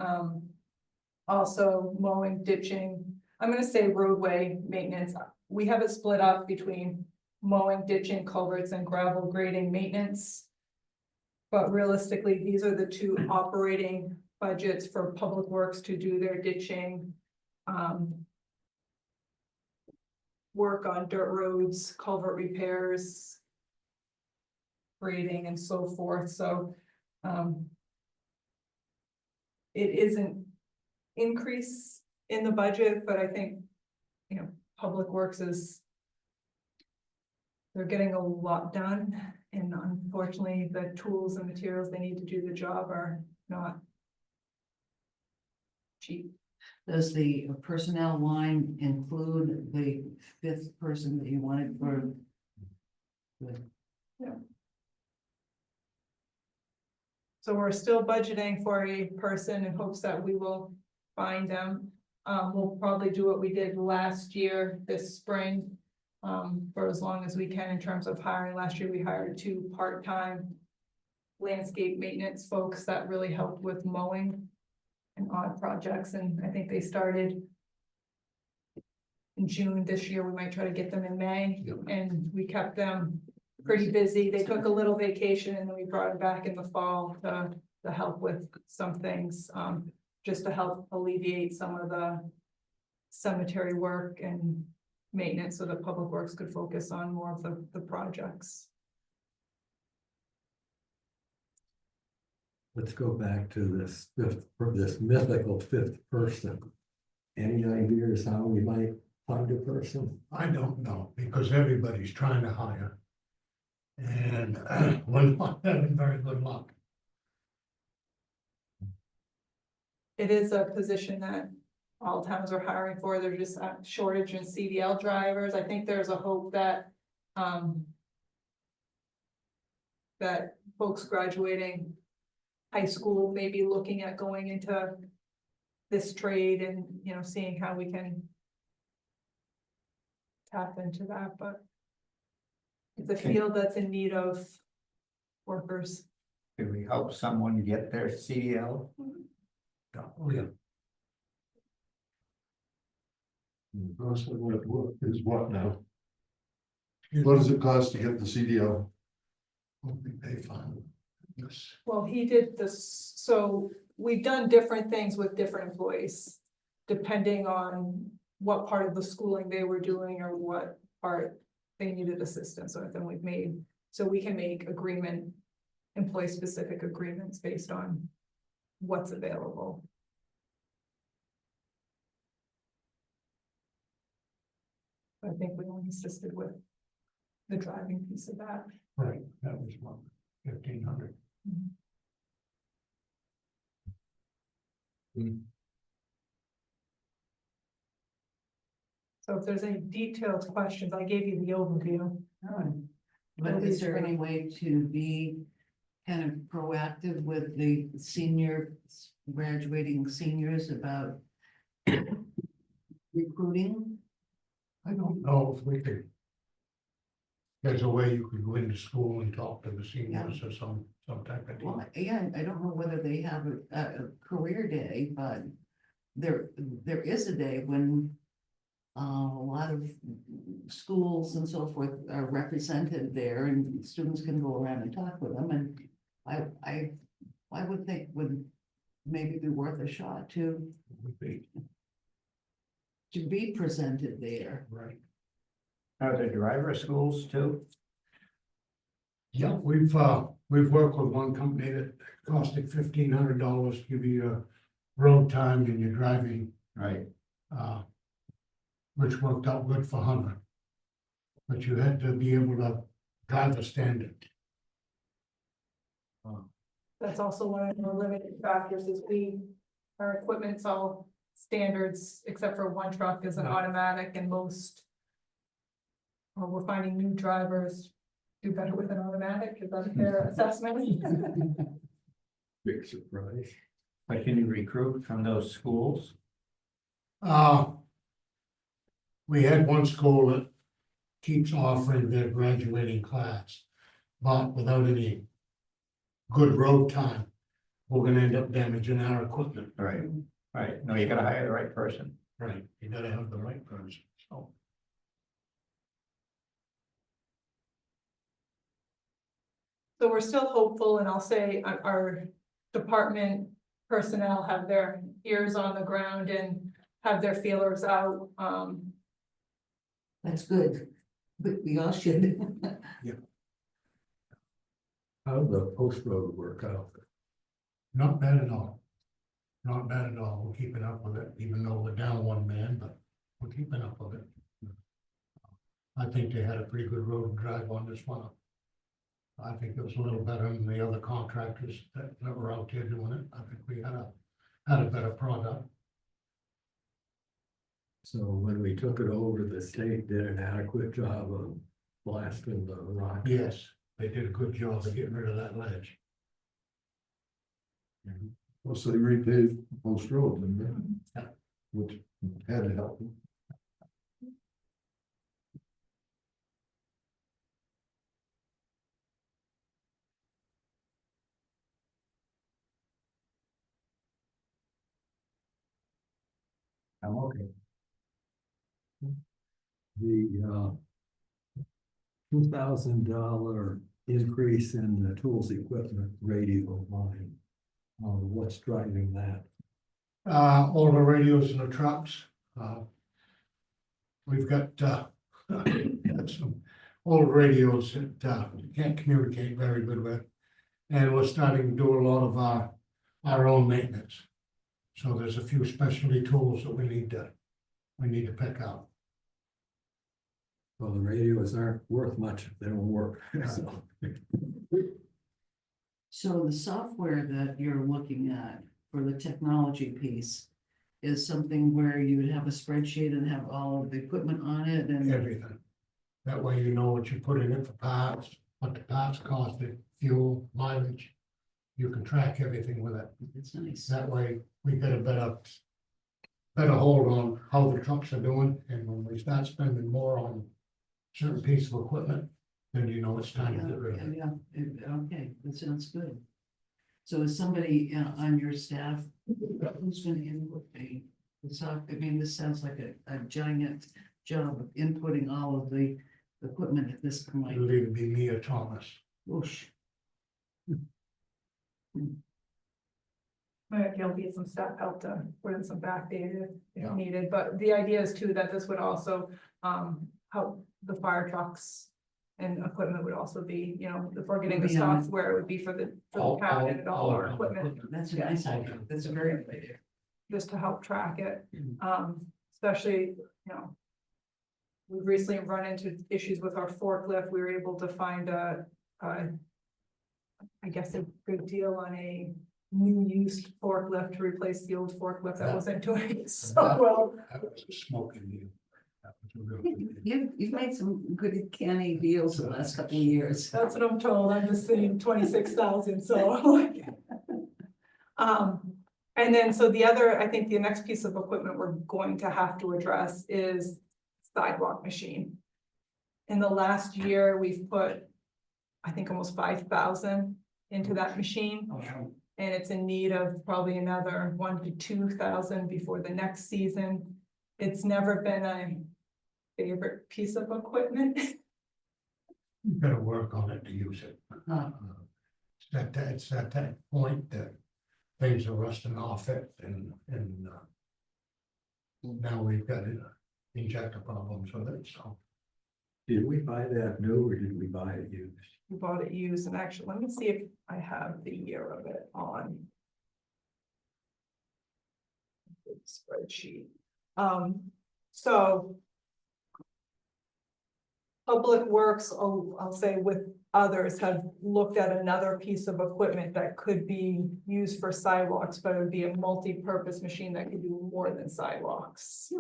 also mowing, ditching. I'm gonna say roadway maintenance. We have it split up between mowing, ditching, culverts, and gravel grading maintenance. But realistically, these are the two operating budgets for Public Works to do their ditching. Work on dirt roads, culvert repairs, grading and so forth, so. It isn't increase in the budget, but I think, Public Works is. They're getting a lot done, and unfortunately, the tools and materials they need to do the job are not cheap. Does the personnel line include the fifth person that you wanted for? So we're still budgeting for a person in hopes that we will find them. We'll probably do what we did last year, this spring, for as long as we can in terms of hiring. Last year, we hired 2 part-time landscape maintenance folks that really helped with mowing and odd projects, and I think they started in June this year. We might try to get them in May, and we kept them pretty busy. They took a little vacation, and then we brought them back in the fall to help with some things, just to help alleviate some of the cemetery work and maintenance, so that Public Works could focus on more of the projects. Let's go back to this mythical fifth person. Any ideas how we might find a person? I don't know, because everybody's trying to hire. And we're not having very good luck. It is a position that all towns are hiring for. There's just a shortage in CDL drivers. I think there's a hope that, that folks graduating high school may be looking at going into this trade and, you know, seeing how we can tap into that, but it's a field that's in need of workers. Could we help someone get their CDL? Oh, yeah. The cost of what is what now? What does it cost to get the CDL? What we pay fine. Yes. Well, he did this, so we've done different things with different employees, depending on what part of the schooling they were doing or what part they needed assistance with, and we've made, so we can make employee-specific agreements based on what's available. I think we only assisted with the driving piece of that. Right, that was what, 1,500. So if there's any detailed questions, I gave you the overview. But is there any way to be kind of proactive with the graduating seniors about recruiting? I don't know if we could. There's a way you could go into school and talk to the seniors or some type of Well, deal. yeah, I don't know whether they have a career day, but there is a day when a lot of schools and so forth are represented there, and students can go around and talk with them, and I would think would maybe be worth a shot to Would be, be presented there. right. Are there driver schools too? Yeah, we've worked with one company that costed $1,500 to give you your road time and your driving, Right. which worked out good for Hunter. But you had to be able to drive a standard. That's also one of the limiting factors is our equipment's all standards, except for one truck is an automatic and most. Or we're finding new drivers do better with an automatic, is that a fair assessment? Big surprise. But can you recruit from those schools? We had one school that keeps offering their graduating class, but without any good road time, we're gonna end up damaging our equipment. Right, right. No, you gotta hire the right person. Right, you gotta have the right person, so. So we're still hopeful, and I'll say our department personnel have their ears on the ground and have their feelers out. That's good, but we all should. How'd the post road work out? Not bad at all. Not bad at all. We're keeping up with it, even though we're down one man, but we're keeping up with it. I think they had a pretty good road and drive on this one. I think it was a little better than the other contractors that were out there doing it. I think we had a better product. So when we took it over, the state did an adequate job of blasting the rock. Yes, they did a good job of getting rid of that ledge. Well, so they repaved Post Road and Yeah. which had to help. I'm okay. The $2,000 increase in the tools, equipment, radio line. What's driving that? All the radios in the trucks, we've got, some old radios that, you can't communicate very good with. And we're starting to do a lot of our own maintenance. So there's a few specialty tools that we need to pick up. Well, the radios aren't worth much if they don't work, so. So the software that you're looking at for the technology piece is something where you would have a spreadsheet and have all of the equipment on it and. Everything. That way you know what you put in it for parts, what the parts costed, fuel, mileage. You can track everything with it. It's nice. That way we get a better hold on how the trucks are doing, and when we start spending more on certain piece of equipment, then you know it's time to get rid of it. Okay, that sounds good. So is somebody on your staff, who's gonna input the soft, I mean, this sounds like a giant job of inputting all of the equipment at this point. It'll either be me or Thomas. Whoosh. Maybe there'll be some stuff help to put in some back data if Yeah. needed, but the idea is too that this would also help the fire trucks. And equipment would also be, you know, if we're getting the Yeah. software, it would be for the cabinet and all our equipment, That's a nice idea. That's a very good idea. just to help track it. Especially, you know. We've recently run into issues with our forklift. We were able to find I guess a good deal on a new used forklift to replace the old forklift that wasn't doing so well. That was a smoking deal. That was a real good deal. You've made some good canny deals the last couple of years. That's what I'm told. I'm just saying 26,000, so. And then, so the other, I think the next piece of equipment we're going to have to address is sidewalk machine. In the last year, we've put, I think, almost 5,000 into that machine. And it's in need of probably another 1,000 to 2,000 before the next season. It's never been a favorite piece of equipment. You gotta work on it to use it. It's at that point that things are rusting off it and now we've got injector problems with it, so. Did we buy that new or did we buy it used? We bought it used, and actually, let me see if I have the year of it on. the Spreadsheet, so. Public Works, I'll say with others, have looked at another piece of equipment that could be used for sidewalks, but it would be a multi-purpose machine that could do more than sidewalks.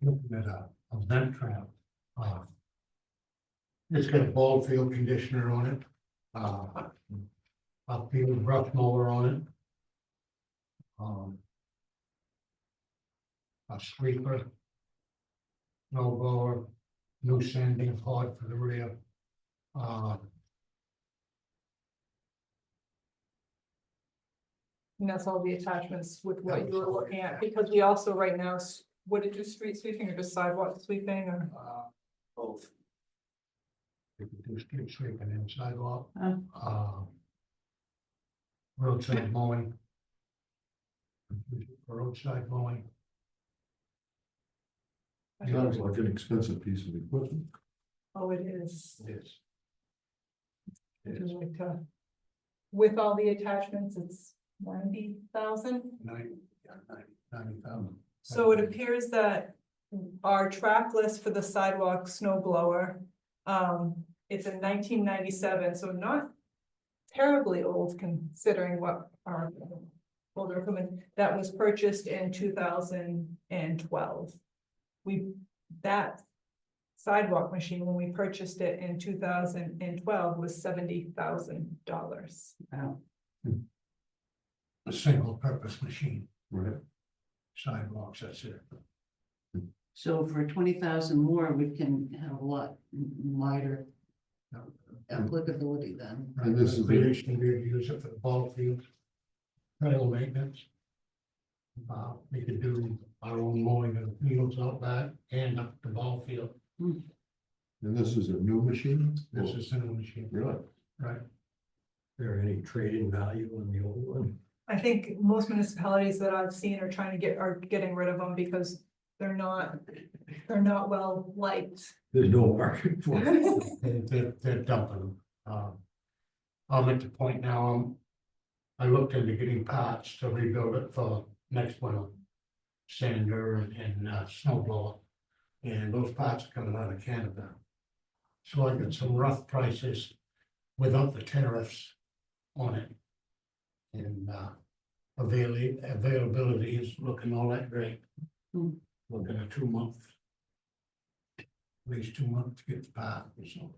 Looking at a vent trap. It's got a ball field conditioner on it. A field brush mower on it. A sweeper. Snow blower, new sanding pod for the rear. And that's all the attachments with what you were looking at, because we also right now, what did you street sweeping or just sidewalk sweeping or? Both. You can do street sweeping and sidewalk. Oh. Roadside mowing. Roadside mowing. Sounds like an expensive piece of equipment. Oh, it is. Yes. Would you like to- With all the attachments, it's 90,000. 90,000. So it appears that our track list for the sidewalk snow blower, it's in 1997, so not terribly old considering what our older equipment that was purchased in 2012. That sidewalk machine, when we purchased it in 2012, was $70,000. Wow. A single purpose machine, Right. sidewalks, that's it. So for 20,000 more, we can have a lot wider applicability then. And this is the- Recreation, we use it for the ball fields. Trail maintenance. We could do our own mowing of the fields out back and up the ball field. And this is a new machine? This is a new machine, Really? right? There any trade-in value on the old one? I think most municipalities that I've seen are getting rid of them because they're not well liked. There's no market for it. They're dumping them. I'm at the point now, I looked into getting parts to rebuild it for next winter. Sander and snow blower. And those parts are coming out of Canada. So I got some rough prices without the tariffs on it. And availability is looking all that great. Hmm. Looking at 2 months. At least 2 months to get the part, so.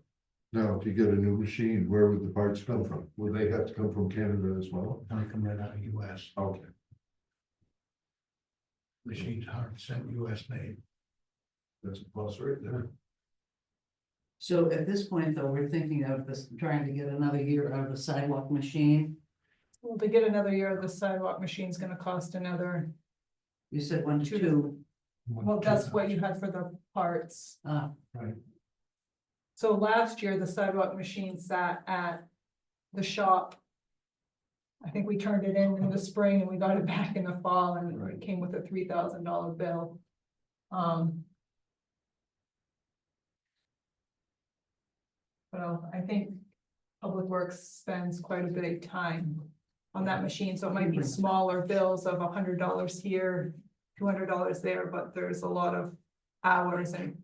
Now, if you get a new machine, where would the parts come from? Will they have to come from Canada as well? They come right out of US. Okay. Machines 100% US made. That's a plus right there. So at this point, though, we're thinking of this, trying to get another year out of the sidewalk machine. Well, to get another year, the sidewalk machine's gonna cost another, You said 1 to Two. 2. well, that's what you had for the parts. Right. So last year, the sidewalk machine sat at the shop. I think we turned it in the spring and we got it back in the fall and it came with a $3,000 bill. Well, I think Public Works spends quite a bit of time on that machine, so it might be smaller bills of $100 here, $200 there, but there's a lot of hours and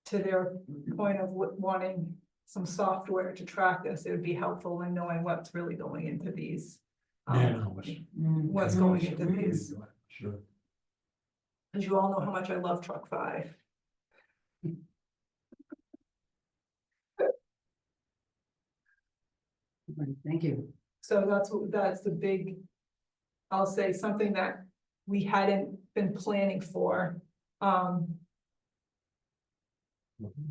to their point of wanting some software to track this, it would be helpful in knowing what's really going into these. Man hours. What's going into these, Sure. as you all know how much I love Truck 5. Thank you. So that's the big, I'll say something that we hadn't been planning for.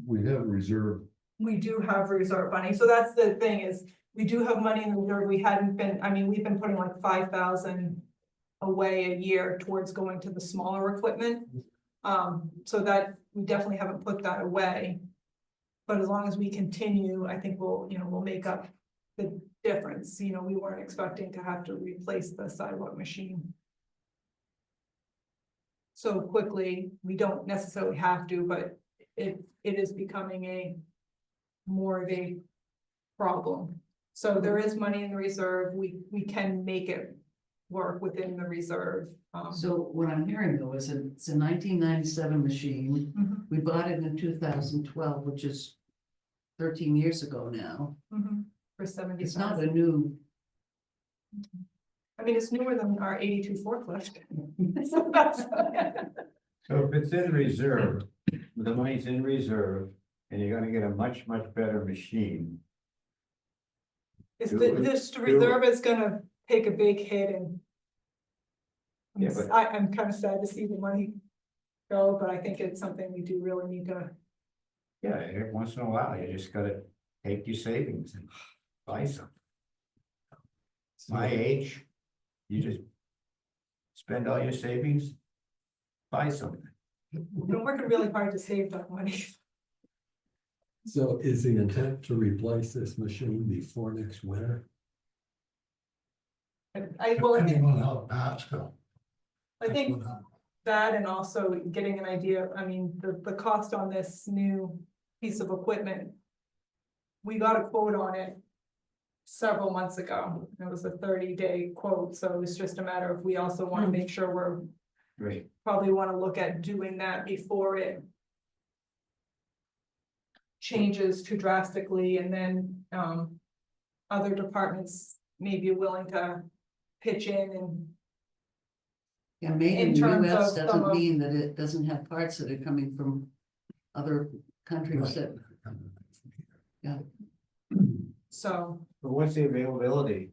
We have reserve. We do have reserve money, so that's the thing is, we do have money in the reserve, we hadn't been, I mean, we've been putting like 5,000 away a year towards going to the smaller equipment. So that, we definitely haven't put that away. But as long as we continue, I think we'll make up the difference, we weren't expecting to have to replace the sidewalk machine so quickly. We don't necessarily have to, but it is becoming a more of a problem. So there is money in the reserve, we can make it work within the reserve. So what I'm hearing though is it's a 1997 machine. Mhm, We bought it in 2012, which is 13 years ago now. mhm, for 70. It's not a new. I mean, it's newer than our 82 forklift. So that's- So if it's in reserve, the money's in reserve, and you're gonna get a much, much better machine. This reserve is gonna take a big hit and. Yeah, but- I'm kind of sad to see the money go, but I think it's something we do really need to. Yeah, every once in a while, you just gotta take your savings and buy something. My age, you just spend all your savings, buy something. We've been working really hard to save that money. So is the intent to replace this machine before next winter? I think Depending on how the parts go. that and also getting an idea, I mean, the cost on this new piece of equipment. We got a quote on it several months ago. It was a 30-day quote, so it's just a matter of, we also want to make sure we're, Great. probably want to look at doing that before it changes too drastically, and then, other departments may be willing to pitch in and. Yeah, made in In the terms US of some doesn't of- mean that it doesn't have parts that are coming from other countries that, So, But what's the availability?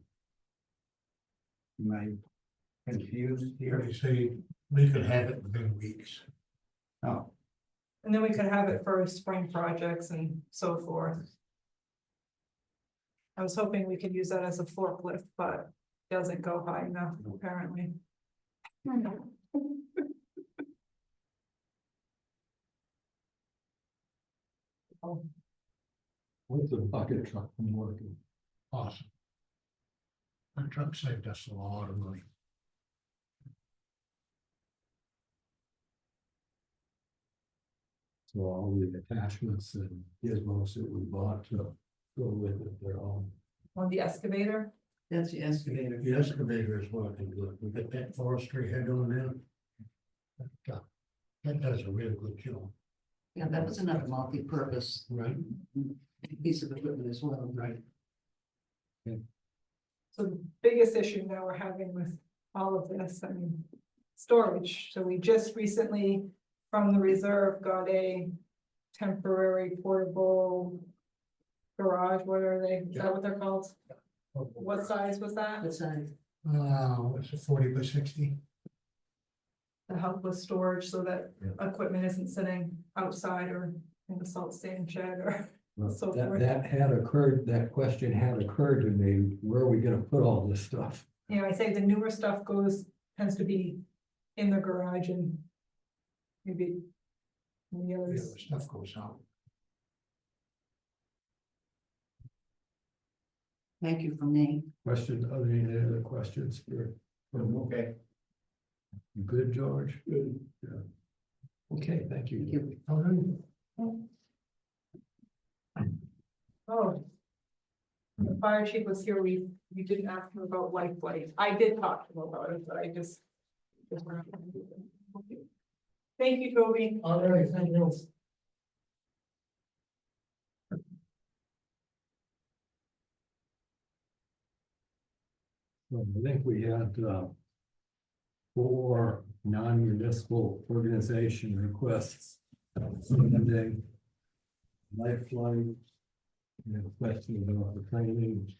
Am I confused Here here? they say we could have it within weeks. Oh, and then we could have it for spring projects and so forth. I was hoping we could use that as a forklift, but it doesn't go high enough, apparently. What's the bucket truck been working? Awesome. That truck saved us a lot of money. So all the attachments and gizmos that we bought to go with it, they're all. On the excavator, that's the excavator. The excavator is working good. We got that forestry head on there. That does a really good job. Yeah, that was another multi-purpose Right. piece of equipment as well. Right. So the biggest issue that we're having with all of this, I mean, storage. So we just recently, from the reserve, got a temporary portable garage. What are they? Is that what they're called? What size was that? That's nice. What's it, 40 by 60? To help with storage so that equipment isn't sitting outside or in the salt sand shed or Well, so that, forth. that had occurred, that question had occurred to me, where are we gonna put all this stuff? You know, I say the newer stuff tends to be in the garage and maybe the The others. other stuff goes out. Thank you from me. Question, any other questions for Okay. you good, George? Good. Yeah. Okay, thank you. Thank you. All right. Oh. The fire chief was here, we didn't ask him about life flight. I did talk to him about it, but I just. Thank you, Toby. All right, thank you. Well, I think we had, 4 non-municipal organization requests. Sunday. Lifeline. And a question about the training.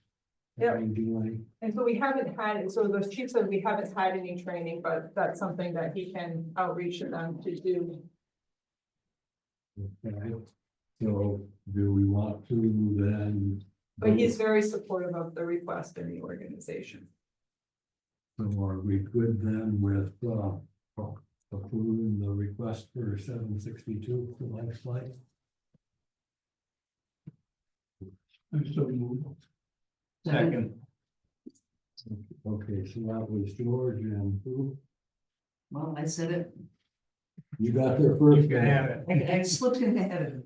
Yep. Doing. And so we haven't had, so the chief said we haven't had any training, but that's something that he can outreach to them to do. Okay, so do we want to then? But he's very supportive of the request in the organization. So are we good then with, approving the request for 762 for life flight? I so moved. Second. Okay, so that was George and who? Well, I said it. You got there first. You can have it. I slipped in ahead of him.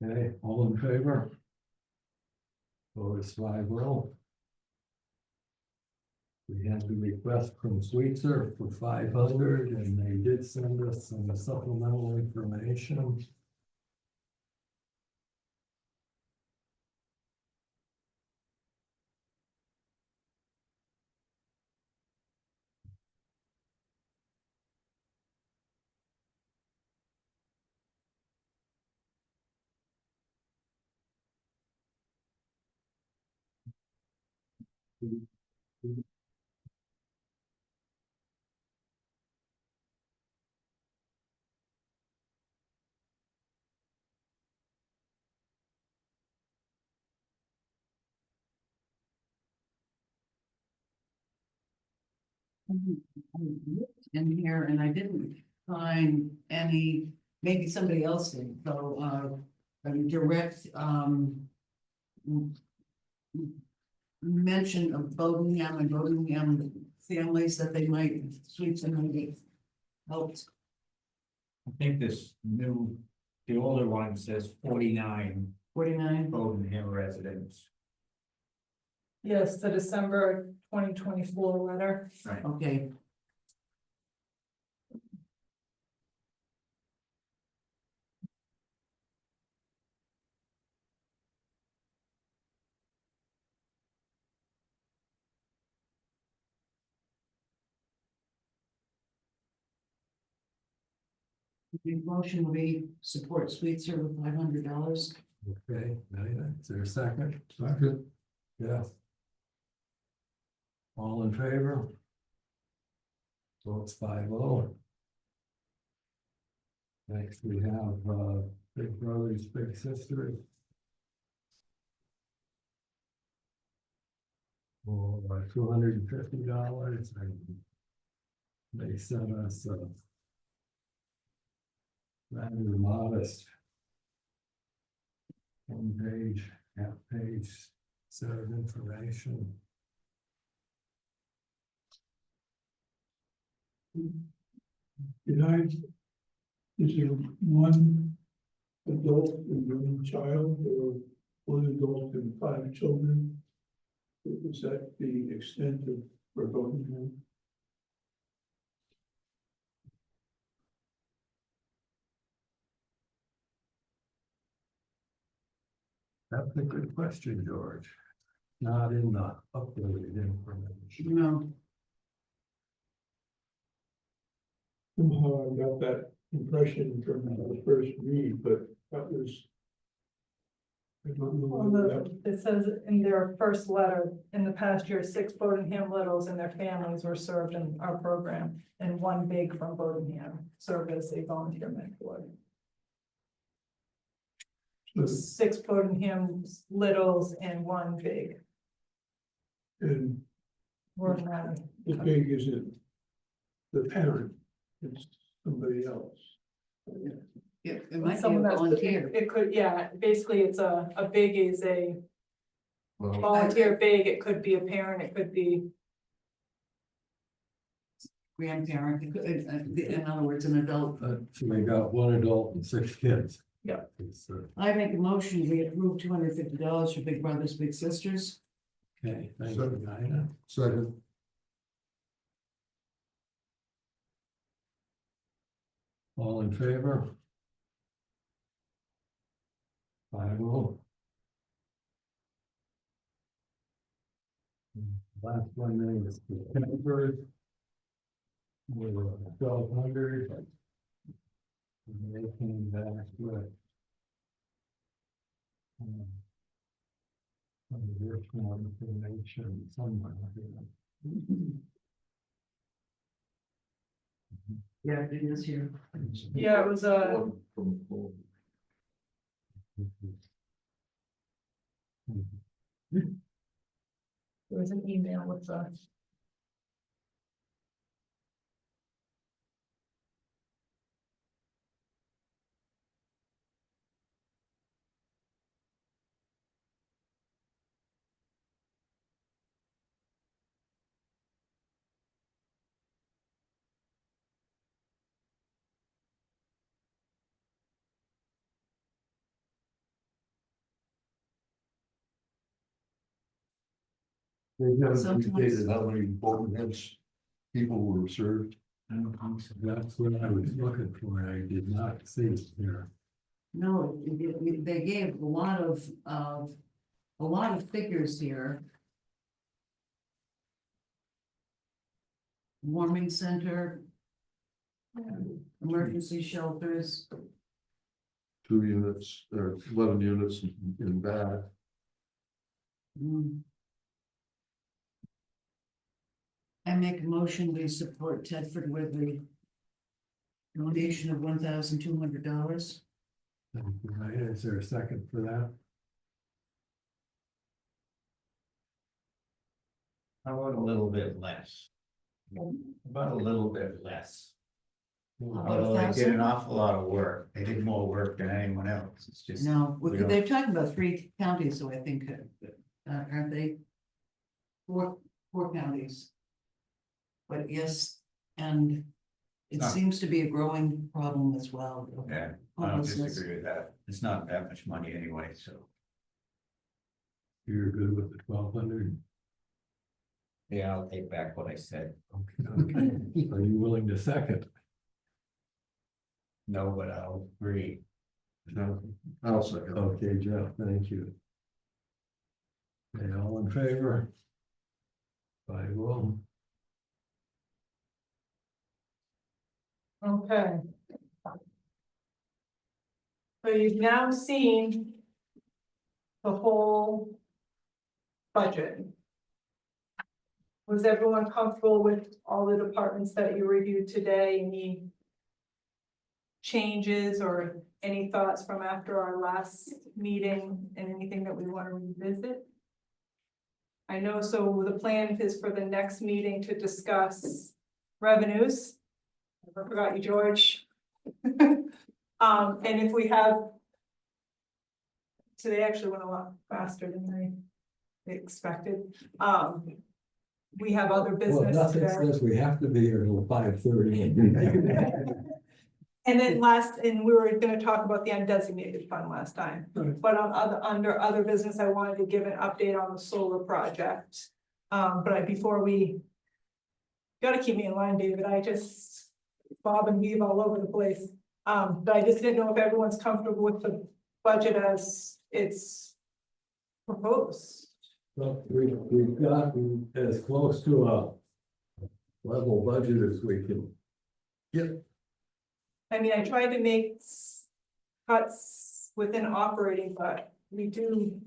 Okay, all in favor? So it's 5-0. We had the request from Sweetser for 500 and they did send us some supplemental information. In here, and I didn't find any, maybe somebody else did, so, direct, mention of Bodenham and Bodenham families that they might, sweets and maybe helped. I think this new, the older one says 49 49. Bodenham residents. Yes, the December 2024 letter. Okay. The motion will be support Sweetser with $500. Okay, is there a second? Second. Yes. All in favor? So it's 5-0. Next, we have, Big Brothers Big Sisters. For $250, and they sent us a rather modest one-page, half-page set of information. Is there one adult and one child, or one adult and 5 children? Is that the extent of, for voting? That's a good question, George. Not in the updated information. No, Somehow I got that impression from the first read, but that was. I don't know On whether that, it says in their first letter, in the past year, 6 Bodenham Littles and their families were served in our program. And 1 big from Bodenham served as a volunteer mentor. 6 Bodenham Littles and 1 big and were married. the big isn't the parent, it's somebody else. it might be a Someone that's, volunteer. it could, yeah, basically it's a big is a Well, volunteer big, it could be a parent, it could be, Grandparent, it could, in other words, an adult. So we got 1 adult and 6 kids. Yeah. It's, I make a motion, we approve $250 for Big Brothers Big Sisters. okay, thank you, Dinah. second, All in favor? 5-0. Last one then is the Tempered. We're 1,200. And they came back with. Some additional information somewhere here. Yeah, it is here. yeah, it was a. one from the floor. There was an email with the. They haven't Sometimes- indicated how many voting heads people were served. I don't think so. That's what I was looking for, and I did not see it here. No, they gave a lot of figures here. Warming center. Emergency shelters, 2 units, or 11 units in back. mm. I make a motion, we support Tedford with the donation of $1,200. Thank you, Dinah. Is there a second for that? How about a little bit less? About a little bit less. About Although they did 1,000? an awful lot of work, they did more work than anyone else, it's just. No, we don't- they're talking about 3 counties, so I think, aren't they? 4 counties. But yes, and it Ah. seems to be a growing problem as well. Yeah, I don't Homelessness. disagree with that, it's not that much money anyway, so. You're good with the 1,200? Yeah, I'll take back what I said. Okay, okay. Are you willing to second? No, but I'll agree. No, I'll second. Okay, Jeff, thank you. Okay, all in favor? 5-0. Okay. So you've now seen the whole budget. Was everyone comfortable with all the departments that you reviewed today? Any changes or any thoughts from after our last meeting and anything that we want to revisit? I know, so the plan is for the next meeting to discuss revenues. I forgot you, George. And if we have. Today actually went a lot faster than I expected. We have other Well, business nothing today. says we have to be here till 5:30. And then and we were gonna talk about the undesignated fund last time. Right. But under other business, I wanted to give an update on the solar project. Before we. Gotta keep me in line, David, I just bob and weave all over the place. But I just didn't know if everyone's comfortable with the budget as it's proposed. Well, we've gotten as close to a level budget as we can. I mean, I tried to make cuts within operating, but we do.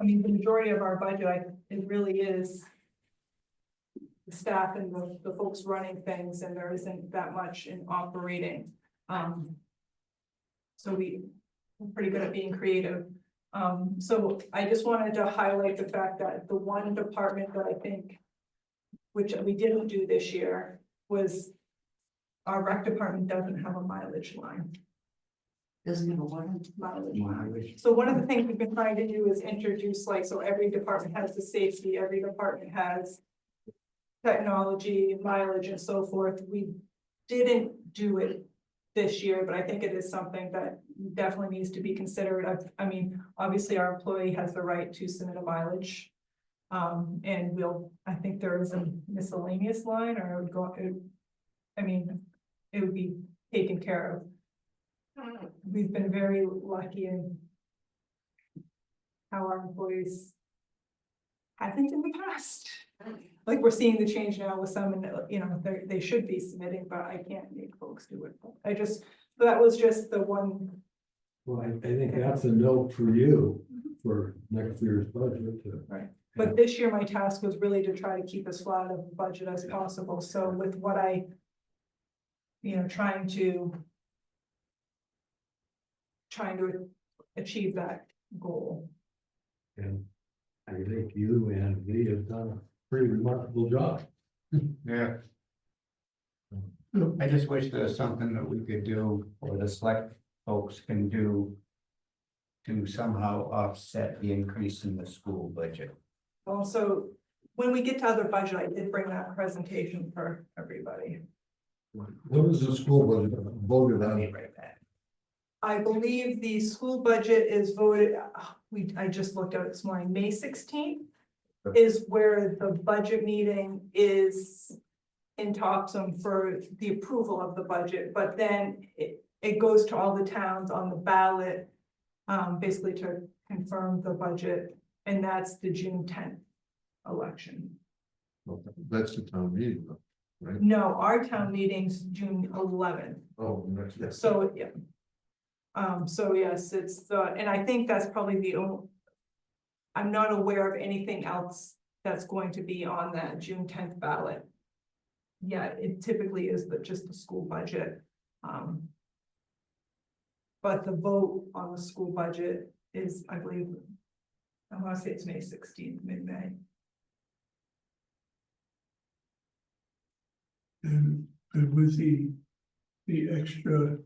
I mean, the majority of our budget, it really is. The staff and the folks running things, and there isn't that much in operating. So we're pretty good at being creative. So I just wanted to highlight the fact that the one department that I think, which we didn't do this year, was our rec department doesn't have a mileage line. Doesn't have a one. Mileage. So one of the things we've been trying to do is introduce, like, so every department has the safety, every department has technology, mileage, and so forth. We didn't do it this year, but I think it is something that definitely needs to be considered. I mean, obviously, our employee has the right to submit a mileage. And I think there is a miscellaneous line, or it would go, I mean, it would be taken care of. We've been very lucky in how our employees haven't in the past. Like, we're seeing the change now with some, and you know, they should be submitting, but I can't make folks do it. That was just the one. Well, I think that's a note for you for next year's budget. Right. But this year, my task was really to try to keep as flat of a budget as possible. So with what trying to achieve that goal. And I think you and Lee have done a pretty remarkable job. Yeah. I just wish there was something that we could do, or the select folks can do, to somehow offset the increase in the school budget. Also, when we get to other budget, I did bring that presentation for everybody. What is the school budget voted I'll on? be right back. I believe the school budget is voted, I just looked at it this morning, May 16th is where the budget meeting is in Topsom for the approval of the budget, but then it goes to all the towns on the ballot, basically to confirm the budget, and that's the June 10th election. That's the town meeting, though, right? No, our town meeting's June 11th. Oh, next year. So, yeah. So yes, it's and I think that's probably the only. I'm not aware of anything else that's going to be on that June 10th ballot. Yeah, it typically is just the school budget. But the vote on the school budget is, I believe, I want to say it's May 16th, mid-May. And with the extra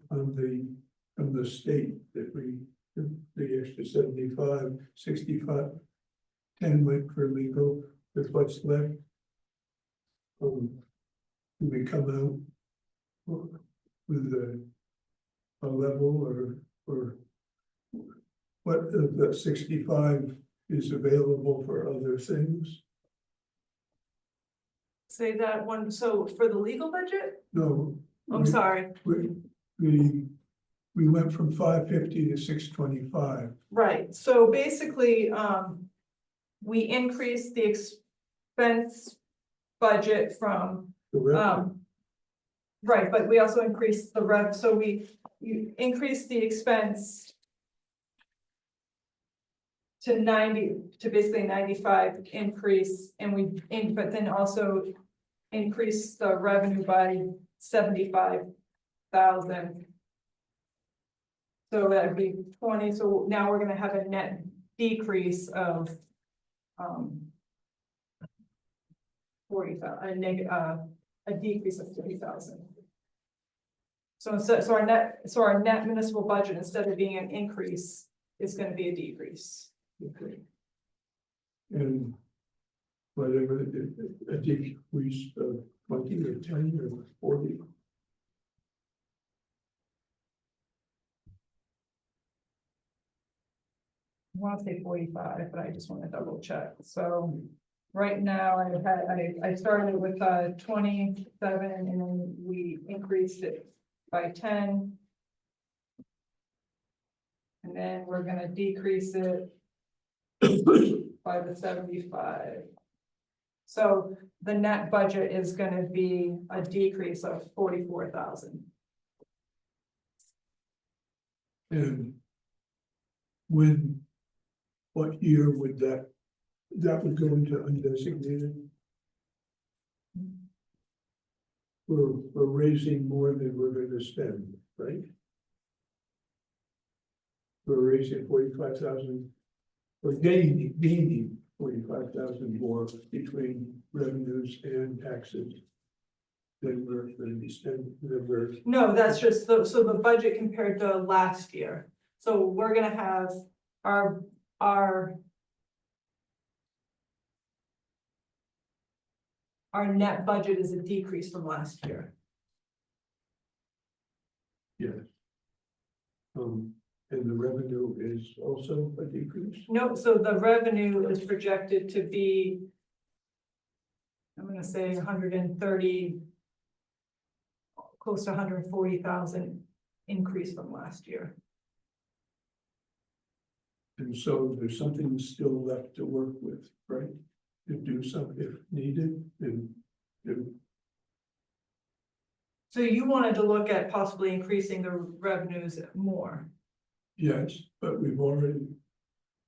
from the state that the extra 75, 65, 10 went for legal, with what's left. Do we come out with a level or what of the 65 is available for other things? Say that one, so for the legal budget? No. I'm sorry. We went from 550 to 625. Right, so basically, we increased the expense budget from, The revenue. right, but we also increased the rev, so you increased the expense to 90, to basically 95 increase, and but then also increased the revenue by 75,000. So that'd be 20, so now we're gonna have a net decrease of 40,000, a decrease of 40,000. So our net municipal budget, instead of being an increase, is gonna be a decrease. And whatever, a decrease of 20 or 10 or 40. want to say 45, but I just want to double check. So right now I started with 27 and then we increased it by 10. And then we're gonna decrease it by the 75. So the net budget is gonna be a decrease of 44,000. And what year would that would go into undesignated? We're raising more than we're gonna spend, right? We're raising 45,000. We're gaining 45,000 more between revenues and taxes. Than we're gonna be spending, No, that's just so the budget compared to last year. So we're gonna have our net budget is a decrease from last year. yes. And the revenue is also a decrease? No, so the revenue is projected to be, I'm gonna say 130, close to 140,000 increase from last year. And so there's something still left to work with, right? To do something if needed, and do. So you wanted to look at possibly increasing the revenues more. Yes, but we've already,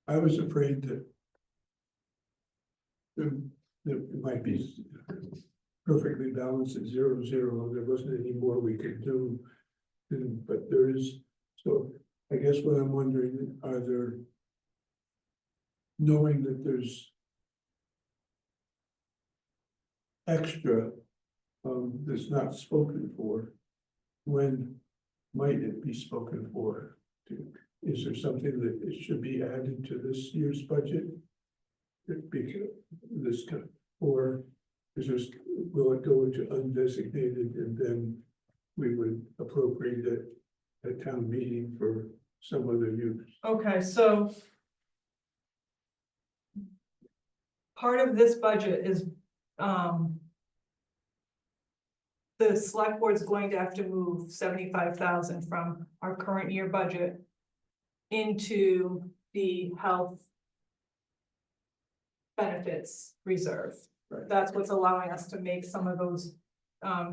I was afraid that it might be perfectly balanced at 0-0, there wasn't any more we could do. But there is, so I guess what I'm wondering, are there, knowing that there's extra that's not spoken for, when might it be spoken for? Is there something that it should be added to this year's budget? Because this kind, or is this, will it go into undesignated and then we would appropriate it at town meeting for some other use? Okay, so part of this budget is, the select board's going to have to move 75,000 from our current year budget into the health benefits reserve. Right. That's what's allowing us to make some of those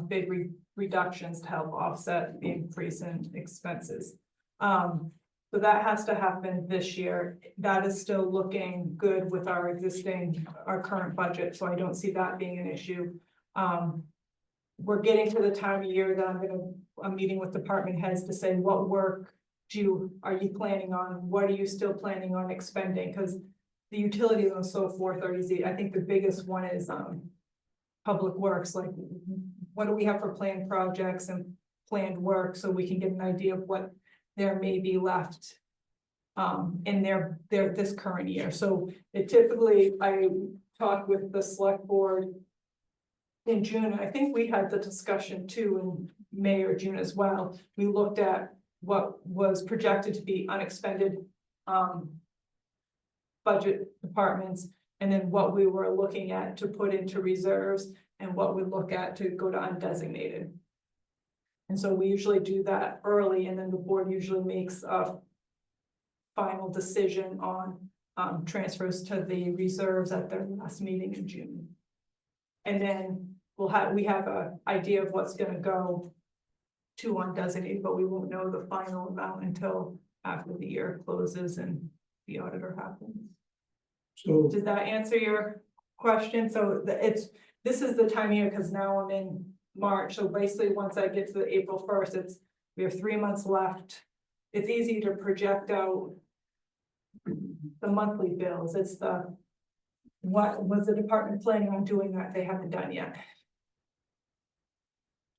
big reductions to help offset the increase in expenses. So that has to happen this year. That is still looking good with our current budget, so I don't see that being an issue. We're getting to the time of year that I'm meeting with department heads to say, what work are you planning on? What are you still planning on expending? Because the utilities and so forth are easy. I think the biggest one is public works, like what do we have for planned projects and planned work, so we can get an idea of what there may be left in their this current year. So it typically, I talk with the select board in June, and I think we had the discussion too in May or June as well. We looked at what was projected to be unexpended budget departments, and then what we were looking at to put into reserves, and what we look at to go to undesignated. And so we usually do that early, and then the board usually makes a final decision on transfers to the reserves at their last meeting in June. And then we have an idea of what's gonna go to undesignated, but we won't know the final amount until after the year closes and the auditor happens. So, Did that answer your question? So this is the time of year, because now I'm in March, so basically once I get to the April 1st, we have 3 months left. It's easy to project out the monthly bills. It's what was the department planning on doing that they haven't done yet?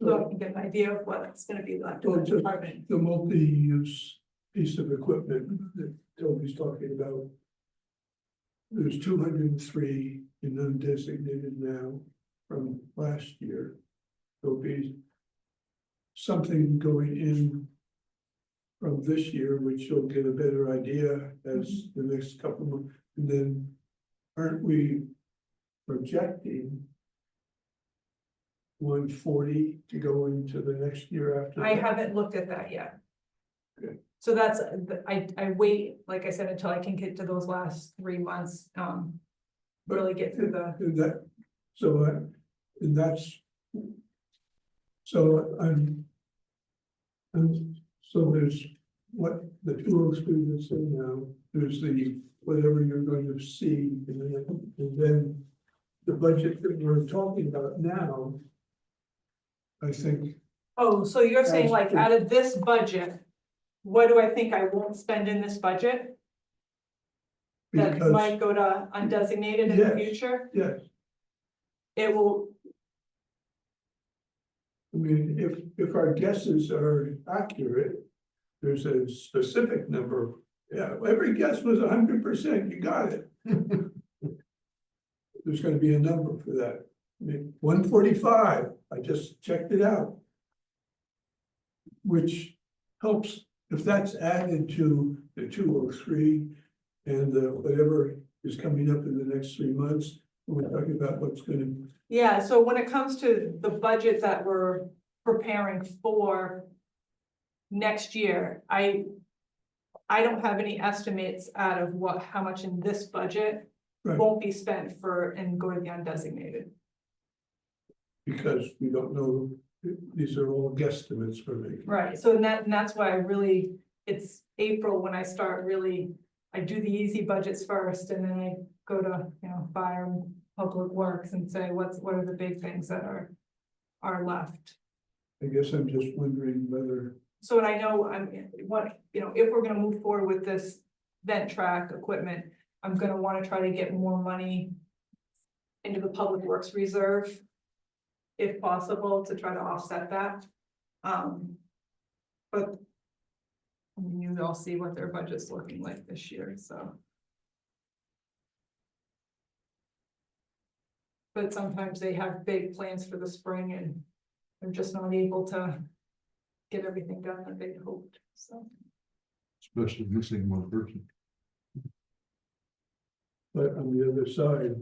So I can get an idea of what's gonna be left in Well, the just department. the multi-use piece of equipment that Toby's talking about. There's 203 in undesignated now from last year. There'll be something going in from this year, which you'll get a better idea as the next couple of months. And then aren't we projecting 140 to go into the next year after? I that? haven't looked at that yet. Good. So that's, I wait, like I said, until I can get to those last 3 months, really get through the, And that, so, and that's. So so there's what the 2 students say now, there's the, whatever you're going to see, and then the budget that we're talking about now. I think, oh, so you're saying As like to- out of this budget, what do I think I won't spend in this budget? That because, might go to undesignated in the Yes. future? yes, It will, I mean, if our guesses are accurate, there's a specific number. Yeah, every guess was 100%, you got it. There's gonna be a number for that. I mean, 145, I just checked it out. Which helps, if that's added to the 203 and whatever is coming up in the next 3 months, we're talking about what's gonna. yeah, so when it comes to the budget that we're preparing for next year, I don't have any estimates out of how much in this budget Right. won't be spent for and go to the undesignated. Because we don't know, these are all guesstimates we're making. Right, so and that's why I really, it's April when I start really, I do the easy budgets first and then I go to, fire and public works and say, what are the big things that are left? I guess I'm just wondering whether, So, and I know if we're gonna move forward with this vent track equipment, I'm gonna wanna try to get more money into the public works reserve, if possible, to try to offset that. But I mean, you all see what their budget's looking like this year, so. But sometimes they have big plans for the spring and they're just not able to get everything done that they'd hoped, so. Especially missing one person. but on the other side.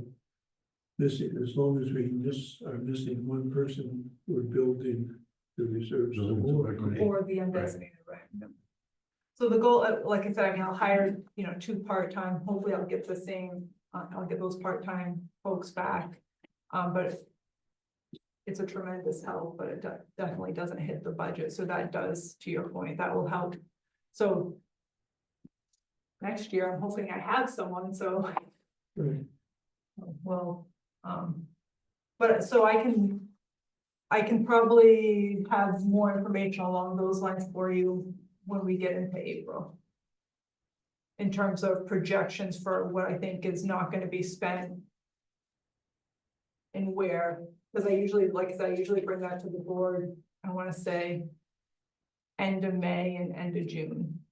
As long as we are missing one person, we're building the reserves. some more. Or the undesignated, right? Yep. So the goal, like I said, I mean, I'll hire, 2 part-time, hopefully I'll get the same, I'll get those part-time folks back. But it's a tremendous help, but it definitely doesn't hit the budget, so that does, to your point, that will help. So next year, I'm hoping I have someone, so, Right. well, but so I can probably have more information along those lines for you when we get into April. In terms of projections for what I think is not gonna be spent. And where, because I usually bring that to the board, I wanna say. End of May and end of June.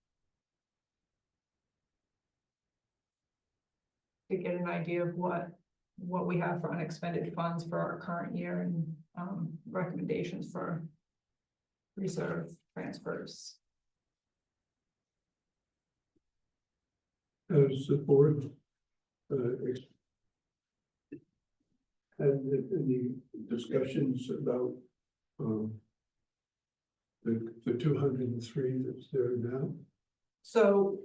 To get an idea of what we have for unexpended funds for our current year and recommendations for reserve transfers. Has the board had any discussions about the 203 that's there now? So,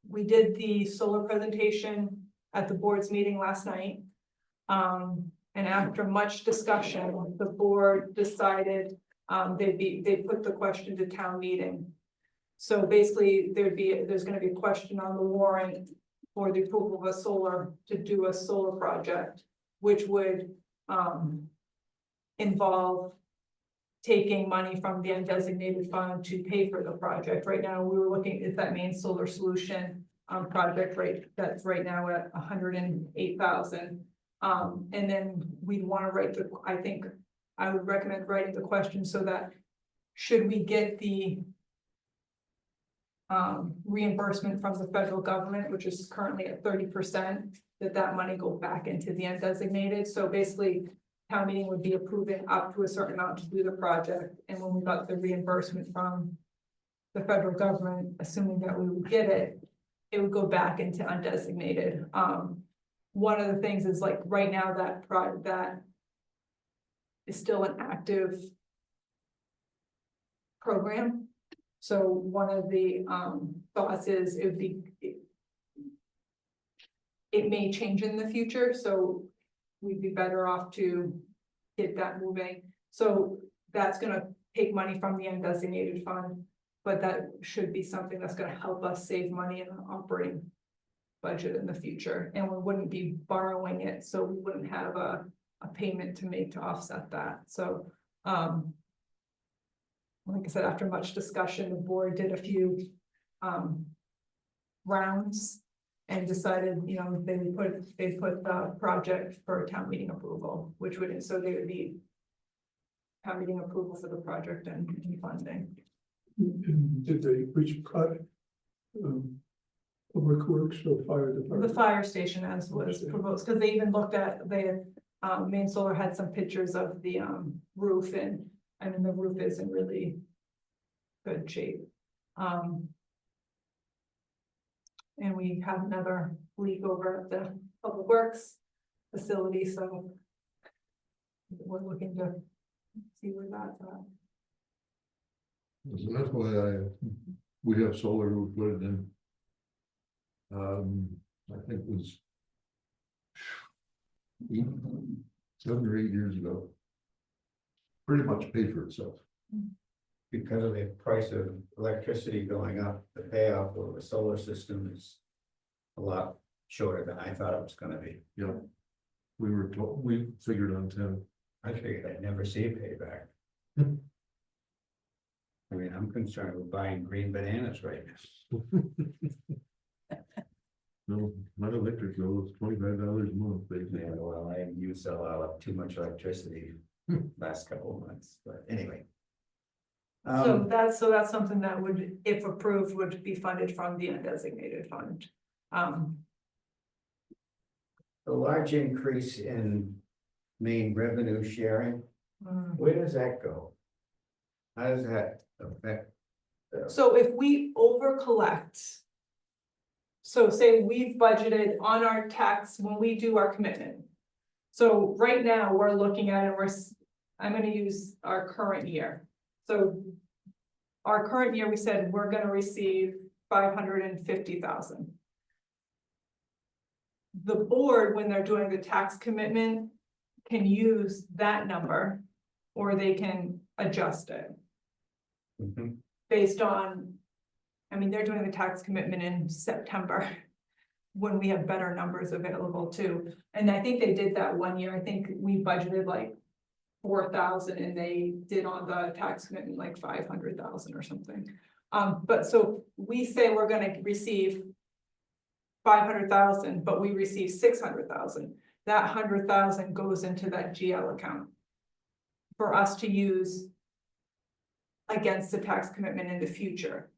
we did the solar presentation at the board's meeting last night. And after much discussion, the board decided, they put the question to town meeting. So basically, there's gonna be a question on the warrant for the approval of to do a solar project, which would, involve taking money from the undesignated fund to pay for the project. Right now, we were looking at that main solar solution project rate that's right now at 108,000. And then we'd want to write I think I would recommend writing the question so that should we get the reimbursement from the federal government, which is currently at 30%, that money go back into the undesignated. So basically, town meeting would be approving up to a certain amount to do the project, and when we got the reimbursement from the federal government, assuming that we would get it, it would go back into undesignated. One of the things is like, right now, that is still an active program. So one of the, thoughts is, it may change in the future, so we'd be better off to get that moving. So that's gonna take money from the undesignated fund, but that should be something that's gonna help us save money in the operating budget in the future, and we wouldn't be borrowing it, so we wouldn't have a payment to make to offset that, so, like I said, after much discussion, the board did a few, rounds and decided, you know, they put the project for town meeting approval, which would, so they would need town meeting approval for the project and funding. And did they, which product? Public Works or Fire The Department? fire station as was proposed, because they even looked at, Maine Solar had some pictures of the, roof, and I mean, the roof is in really good shape. And we have another leak over at the Public Works facility, so we're looking to see where that's at. So that's why we have solar, we put it in. I think it was 7 or 8 years ago. Pretty much paid for itself. Because of the price of electricity going up, the payoff of the solar system is a lot shorter than I thought it was gonna be. Yeah. We were told, we figured on 10. I figured I'd never see a payback. I mean, I'm concerned with buying green bananas right now. No, my electric bill was $25 a month, Yeah, basically. well, I used a lot of too much electricity last couple of months, but anyway. So that's something that would, if approved, would be funded from the undesignated fund. The large increase in main revenue sharing, mm. where does that go? How does that affect? So if we over collect. So say we've budgeted on our tax when we do our commitment. So right now, we're looking at it, I'm gonna use our current year. So our current year, we said we're gonna receive 550,000. The board, when they're doing the tax commitment, can use that number, or they can adjust it Mhm. based on. I mean, they're doing the tax commitment in September, when we have better numbers available too. And I think they did that one year. I think we budgeted like 4,000 and they did on the tax commitment like 500,000 or something. But so we say we're gonna receive 500,000, but we receive 600,000. That 100,000 goes into that GL account for us to use against the tax commitment in the future.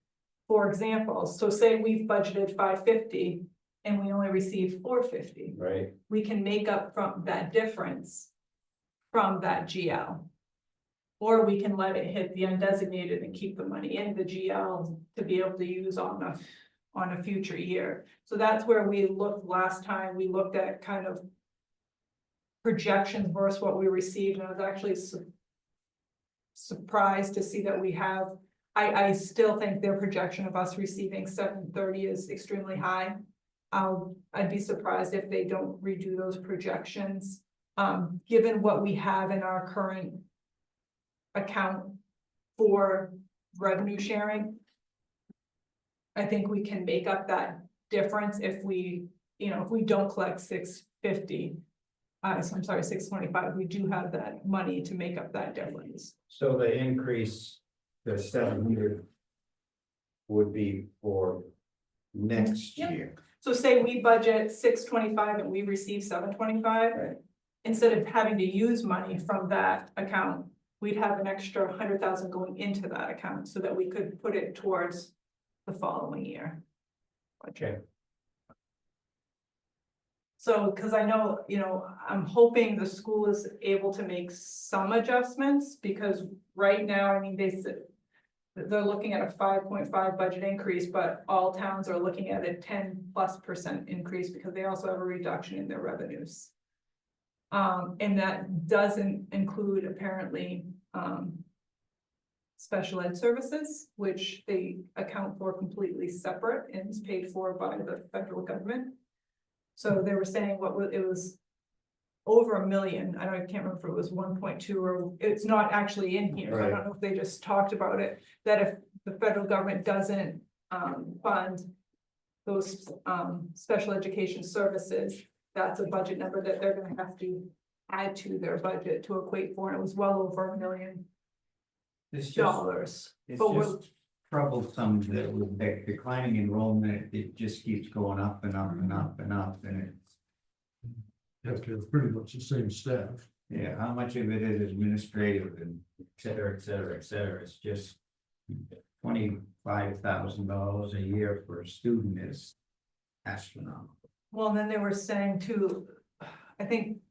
For example, so say we've budgeted 550 and we only receive 450. Right, We can make up from that difference from that GL. Or we can let it hit the undesignated and keep the money in the GL to be able to use on a future year. So that's where we looked last time. We looked at kind of projections versus what we received, and I was actually surprised to see that we have. I still think their projection of us receiving 730 is extremely high. I'd be surprised if they don't redo those projections. Given what we have in our current account for revenue sharing, I think we can make up that difference if we, if we don't collect 650. So I'm sorry, 625, we do have that money to make up that difference. so the increase, the 700 would be for next Yep. year. So say we budget 625 and we receive 725. Right. Instead of having to use money from that account, we'd have an extra 100,000 going into that account so that we could put it towards the following year. Okay. So, because I know, I'm hoping the school is able to make some adjustments, because right now, I mean, they're looking at a 5.5 budget increase, but all towns are looking at a 10+% increase because they also have a reduction in their revenues. And that doesn't include apparently, special ed services, which they account for completely separate and is paid for by the federal government. So they were saying it was over $1 million. I can't remember if it was 1.2 or it's not actually in here. So I don't know if they just talked about it, that if the federal government doesn't fund those special education services, that's a budget number that they're gonna have to add to their budget to equate for, and it was well over $1 million. It's just, it's But just troublesome that with the declining enrollment, it just keeps going up and up and up and up, and it's. You have to have pretty much the same staff. Yeah, how much of it is administrative and et cetera, et cetera, et cetera, it's just. $25,000 a year for a student is astronomical. Well, then they were saying too, I think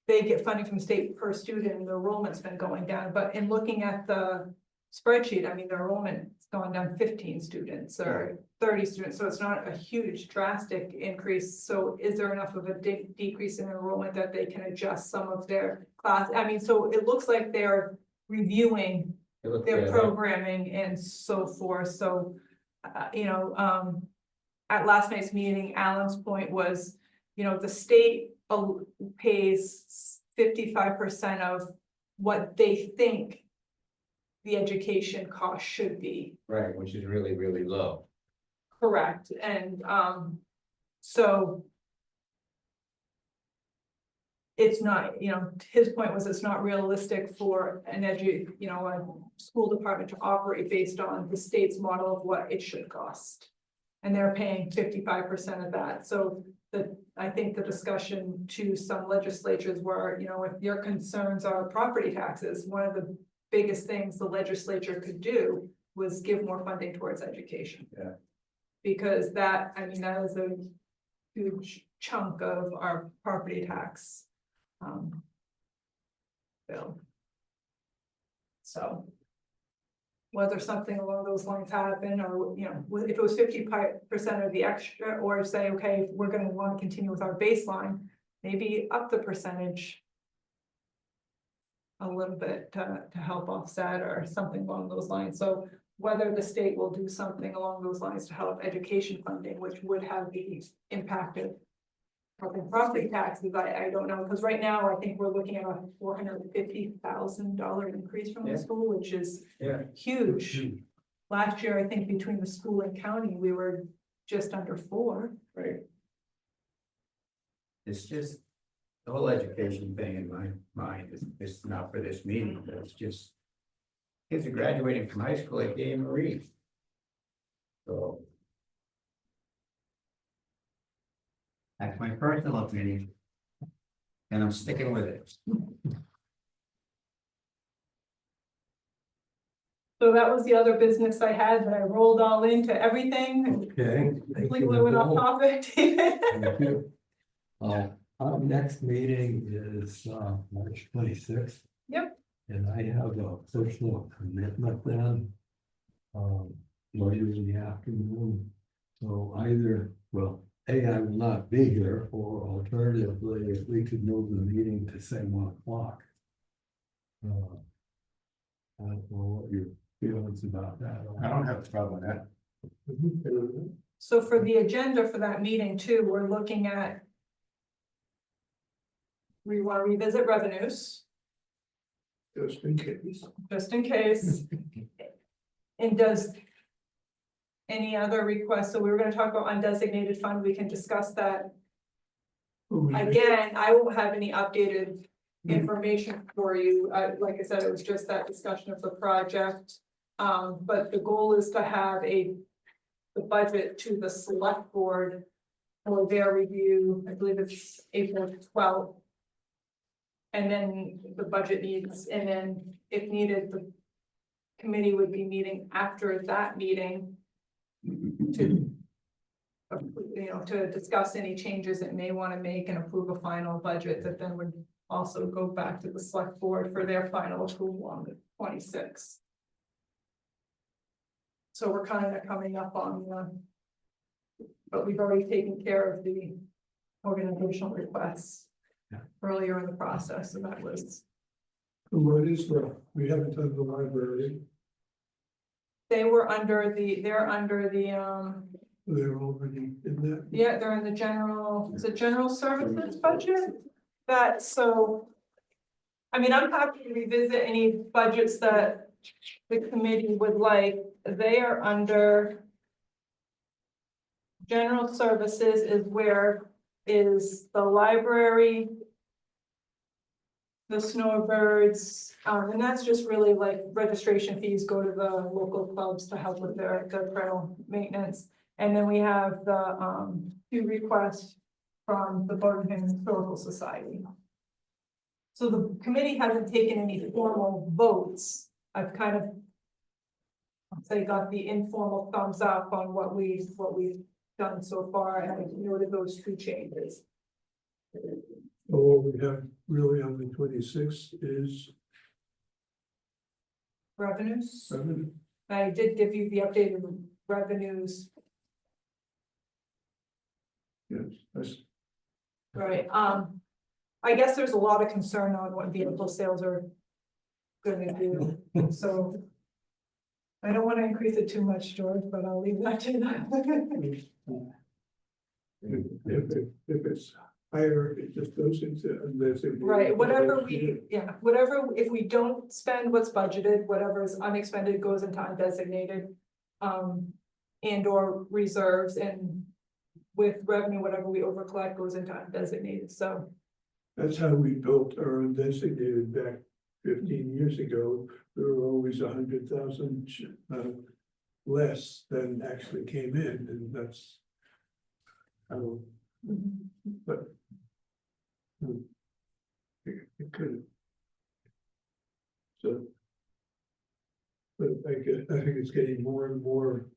they get funding from state per student and the enrollment's been going down, but in looking at the spreadsheet, I mean, the enrollment's gone down 15 students or 30 students, so it's not a huge drastic increase. So is there enough of a decrease in enrollment that they can adjust some of their class? I mean, so it looks like they're reviewing their programming and so forth, so, at last night's meeting, Alan's point was, the state pays 55% of what they think the education cost should be. Right, which is really, really low. Correct, and, so it's not, his point was it's not realistic for a school department to operate based on the state's model of what it should cost. And they're paying 55% of that, so I think the discussion to some legislatures were, if your concerns are property taxes, one of the biggest things the legislature could do was give more funding towards education. Yeah. Because that is a huge chunk of our property tax. Bill. So. Whether something along those lines happen, or, if it was 50% of the extra, or say, okay, we're gonna want to continue with our baseline, maybe up the percentage. A little bit to help offset or something along those lines, so whether the state will do something along those lines to help education funding, which would have the impact of property taxes, I don't know, because right now I think we're looking at a $450,000 increase from the school, which is huge. Last year, I think between the school and county, we were just under 4. Right. It's just, the whole education thing in my mind is not for this meeting, but it's just. Kids are graduating from high school like Dave Marie. So. That's my personal opinion. And I'm sticking with it. So that was the other business I had, that I rolled all into everything. Okay. thank you, Completely went off Nicole. topic. Thank you. Our next meeting is March 26th. Yep. And I have a personal commitment then. Later in the afternoon. So either, I will not be here, or alternatively, if we could move the meeting to say 1 o'clock. I don't know what your feelings about that. I don't have a problem with that. So for the agenda for that meeting too, we're looking at. We want to revisit revenues, Just in case. just in case. And does. Any other requests? So we were gonna talk about undesignated fund, we can discuss that. Again, I won't have any updated information for you. Like I said, it was just that discussion of the project. But the goal is to have the budget to the select board for their review. I believe it's April 12th. And then the budget needs, and then if needed, the committee would be meeting after that meeting to to discuss any changes it may want to make and approve a final budget that then would also go back to the select board for their final approval on the 26th. So we're kind of coming up on but we've already taken care of the organizational requests Yeah. earlier in the process, so that was, What is left? We haven't done the library, they're under the, they're already in that. yeah, they're in the general services budget. That, so. I mean, I'm happy to revisit any budgets that the committee would like. They are under. General services is where is the library. The snowbirds, and that's just really like registration fees go to the local clubs to help with their trail maintenance. And then we have the, 2 requests from the Bardstown Historical Society. So the committee hasn't taken any formal votes. I've kind of. I'd say got the informal thumbs up on what we've done so far, and I noted those 2 changes. All we have really on the 26th is Revenues, 7. I did give you the updated revenues, Yes, that's, right, I guess there's a lot of concern on what vehicle sales are gonna do, so. I don't wanna increase it too much, George, but I'll leave that to that. if it's higher, it just goes into undesignated. Right, whatever whatever, if we don't spend what's budgeted, whatever is unexpended goes into undesignated. And or reserves, and with revenue, whatever we over collect goes into undesignated, so. That's how we built our undesignated back 15 years ago. We were always 100,000 less than actually came in, and that's how, but it could. So, but I think it's getting more and more.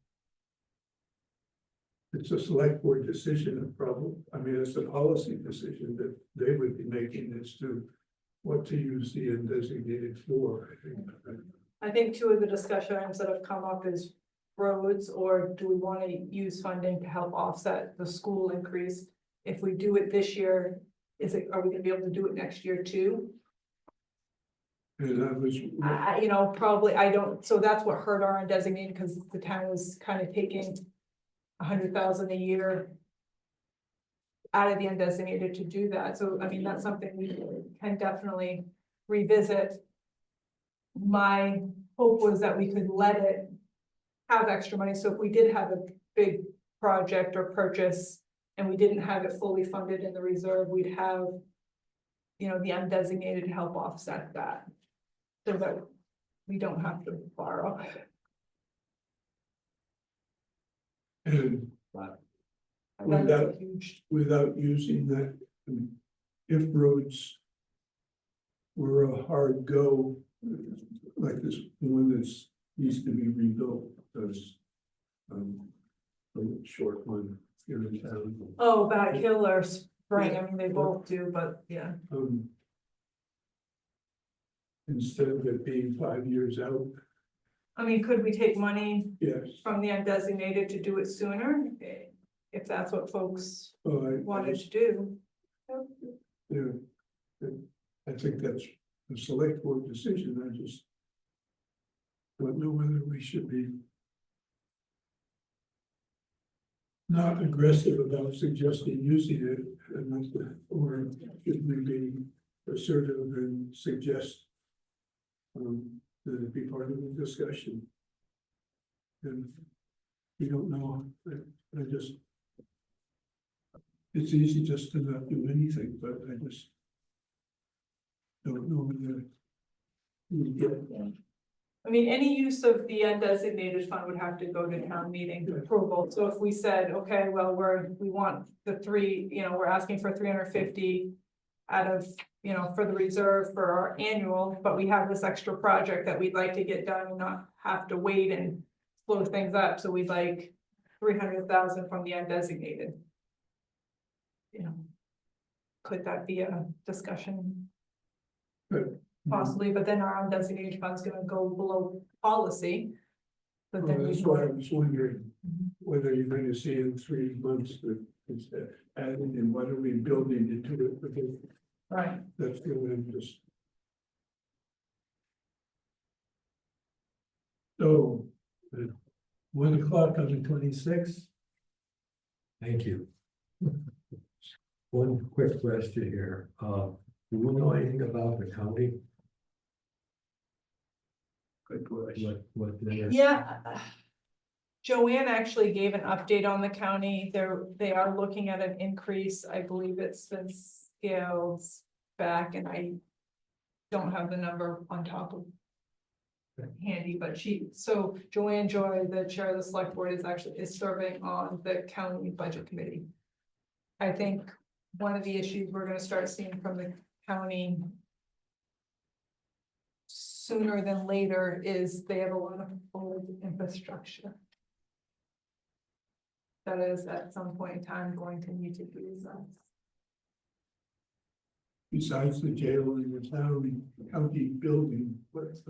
It's a select board decision, a problem. I mean, it's a policy decision that they would be making as to what to use the undesignated for, I think. I think 2 of the discussion items that have come up is roads, or do we want to use funding to help offset the school increase? If we do it this year, are we gonna be able to do it next year too? And I was, You know, probably, I don't, so that's what hurt our undesignated, because the town was kind of taking 100,000 a year out of the undesignated to do that, so I mean, that's something we can definitely revisit. My hope was that we could let it have extra money, so if we did have a big project or purchase and we didn't have it fully funded in the reserve, we'd have, you know, the undesignated to help offset that, so that we don't have to borrow. and But that's a Without- huge, without using that, if roads were a hard go, like this one that's needs to be rebuilt, because a short one here in town. oh, Back Hill or Spring, I mean, they both do, but yeah. Instead of it being 5 years out, I mean, could we take money yes. from the undesignated to do it sooner? If that's what folks Well, wanted to do. yeah, I think that's a select board decision, I just don't know whether we should be not aggressive about suggesting using it, or should we be assertive and suggest that it be part of the discussion. And we don't know, I just, it's easy just to not do anything, but I just don't know whether we get that. I mean, any use of the undesignated fund would have to go to town meeting approval. So if we said, okay, well, we want the 3, you know, we're asking for 350 out of, you know, for the reserve for our annual, but we have this extra project that we'd like to get done and not have to wait and slow things up. So we'd like 300,000 from the undesignated. You know, could that be a discussion? But Possibly, but then our undesignated fund's gonna go below policy. But Well, then we. that's why I was wondering whether you're going to see in 3 months that it's added and what are we building into it, because Right, that's what I'm just. So, 1 o'clock on the 26th. Thank you. One quick question here, do we know anything about the county? Good question. What they're. yeah. Joanne actually gave an update on the county. They are looking at an increase. I believe it's been scaled back and I don't have the number on top of handy, but so Joanne Joy, the chair of the select board, is serving on the county budget committee. I think one of the issues we're gonna start seeing from the county sooner than later is they have a lot of old infrastructure that is at some point in time going to need to be resolved. Besides the jail and the county building, what's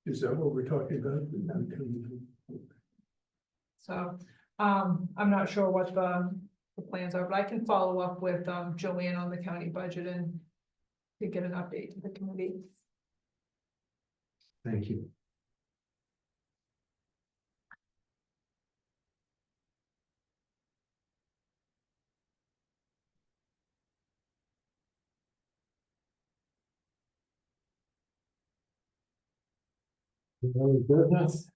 is that what we're talking about? So, I'm not sure what the plans are, but I can follow up with, Joanne on the county budget and to get an update to the committee. Thank you. Any business?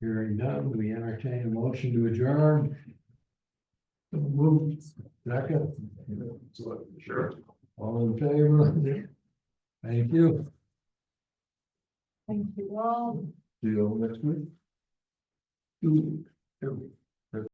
Hearing none, we entertain a motion to adjourn. Move. Second. Sure. All in favor? Thank you. Thank you all. See you all next week.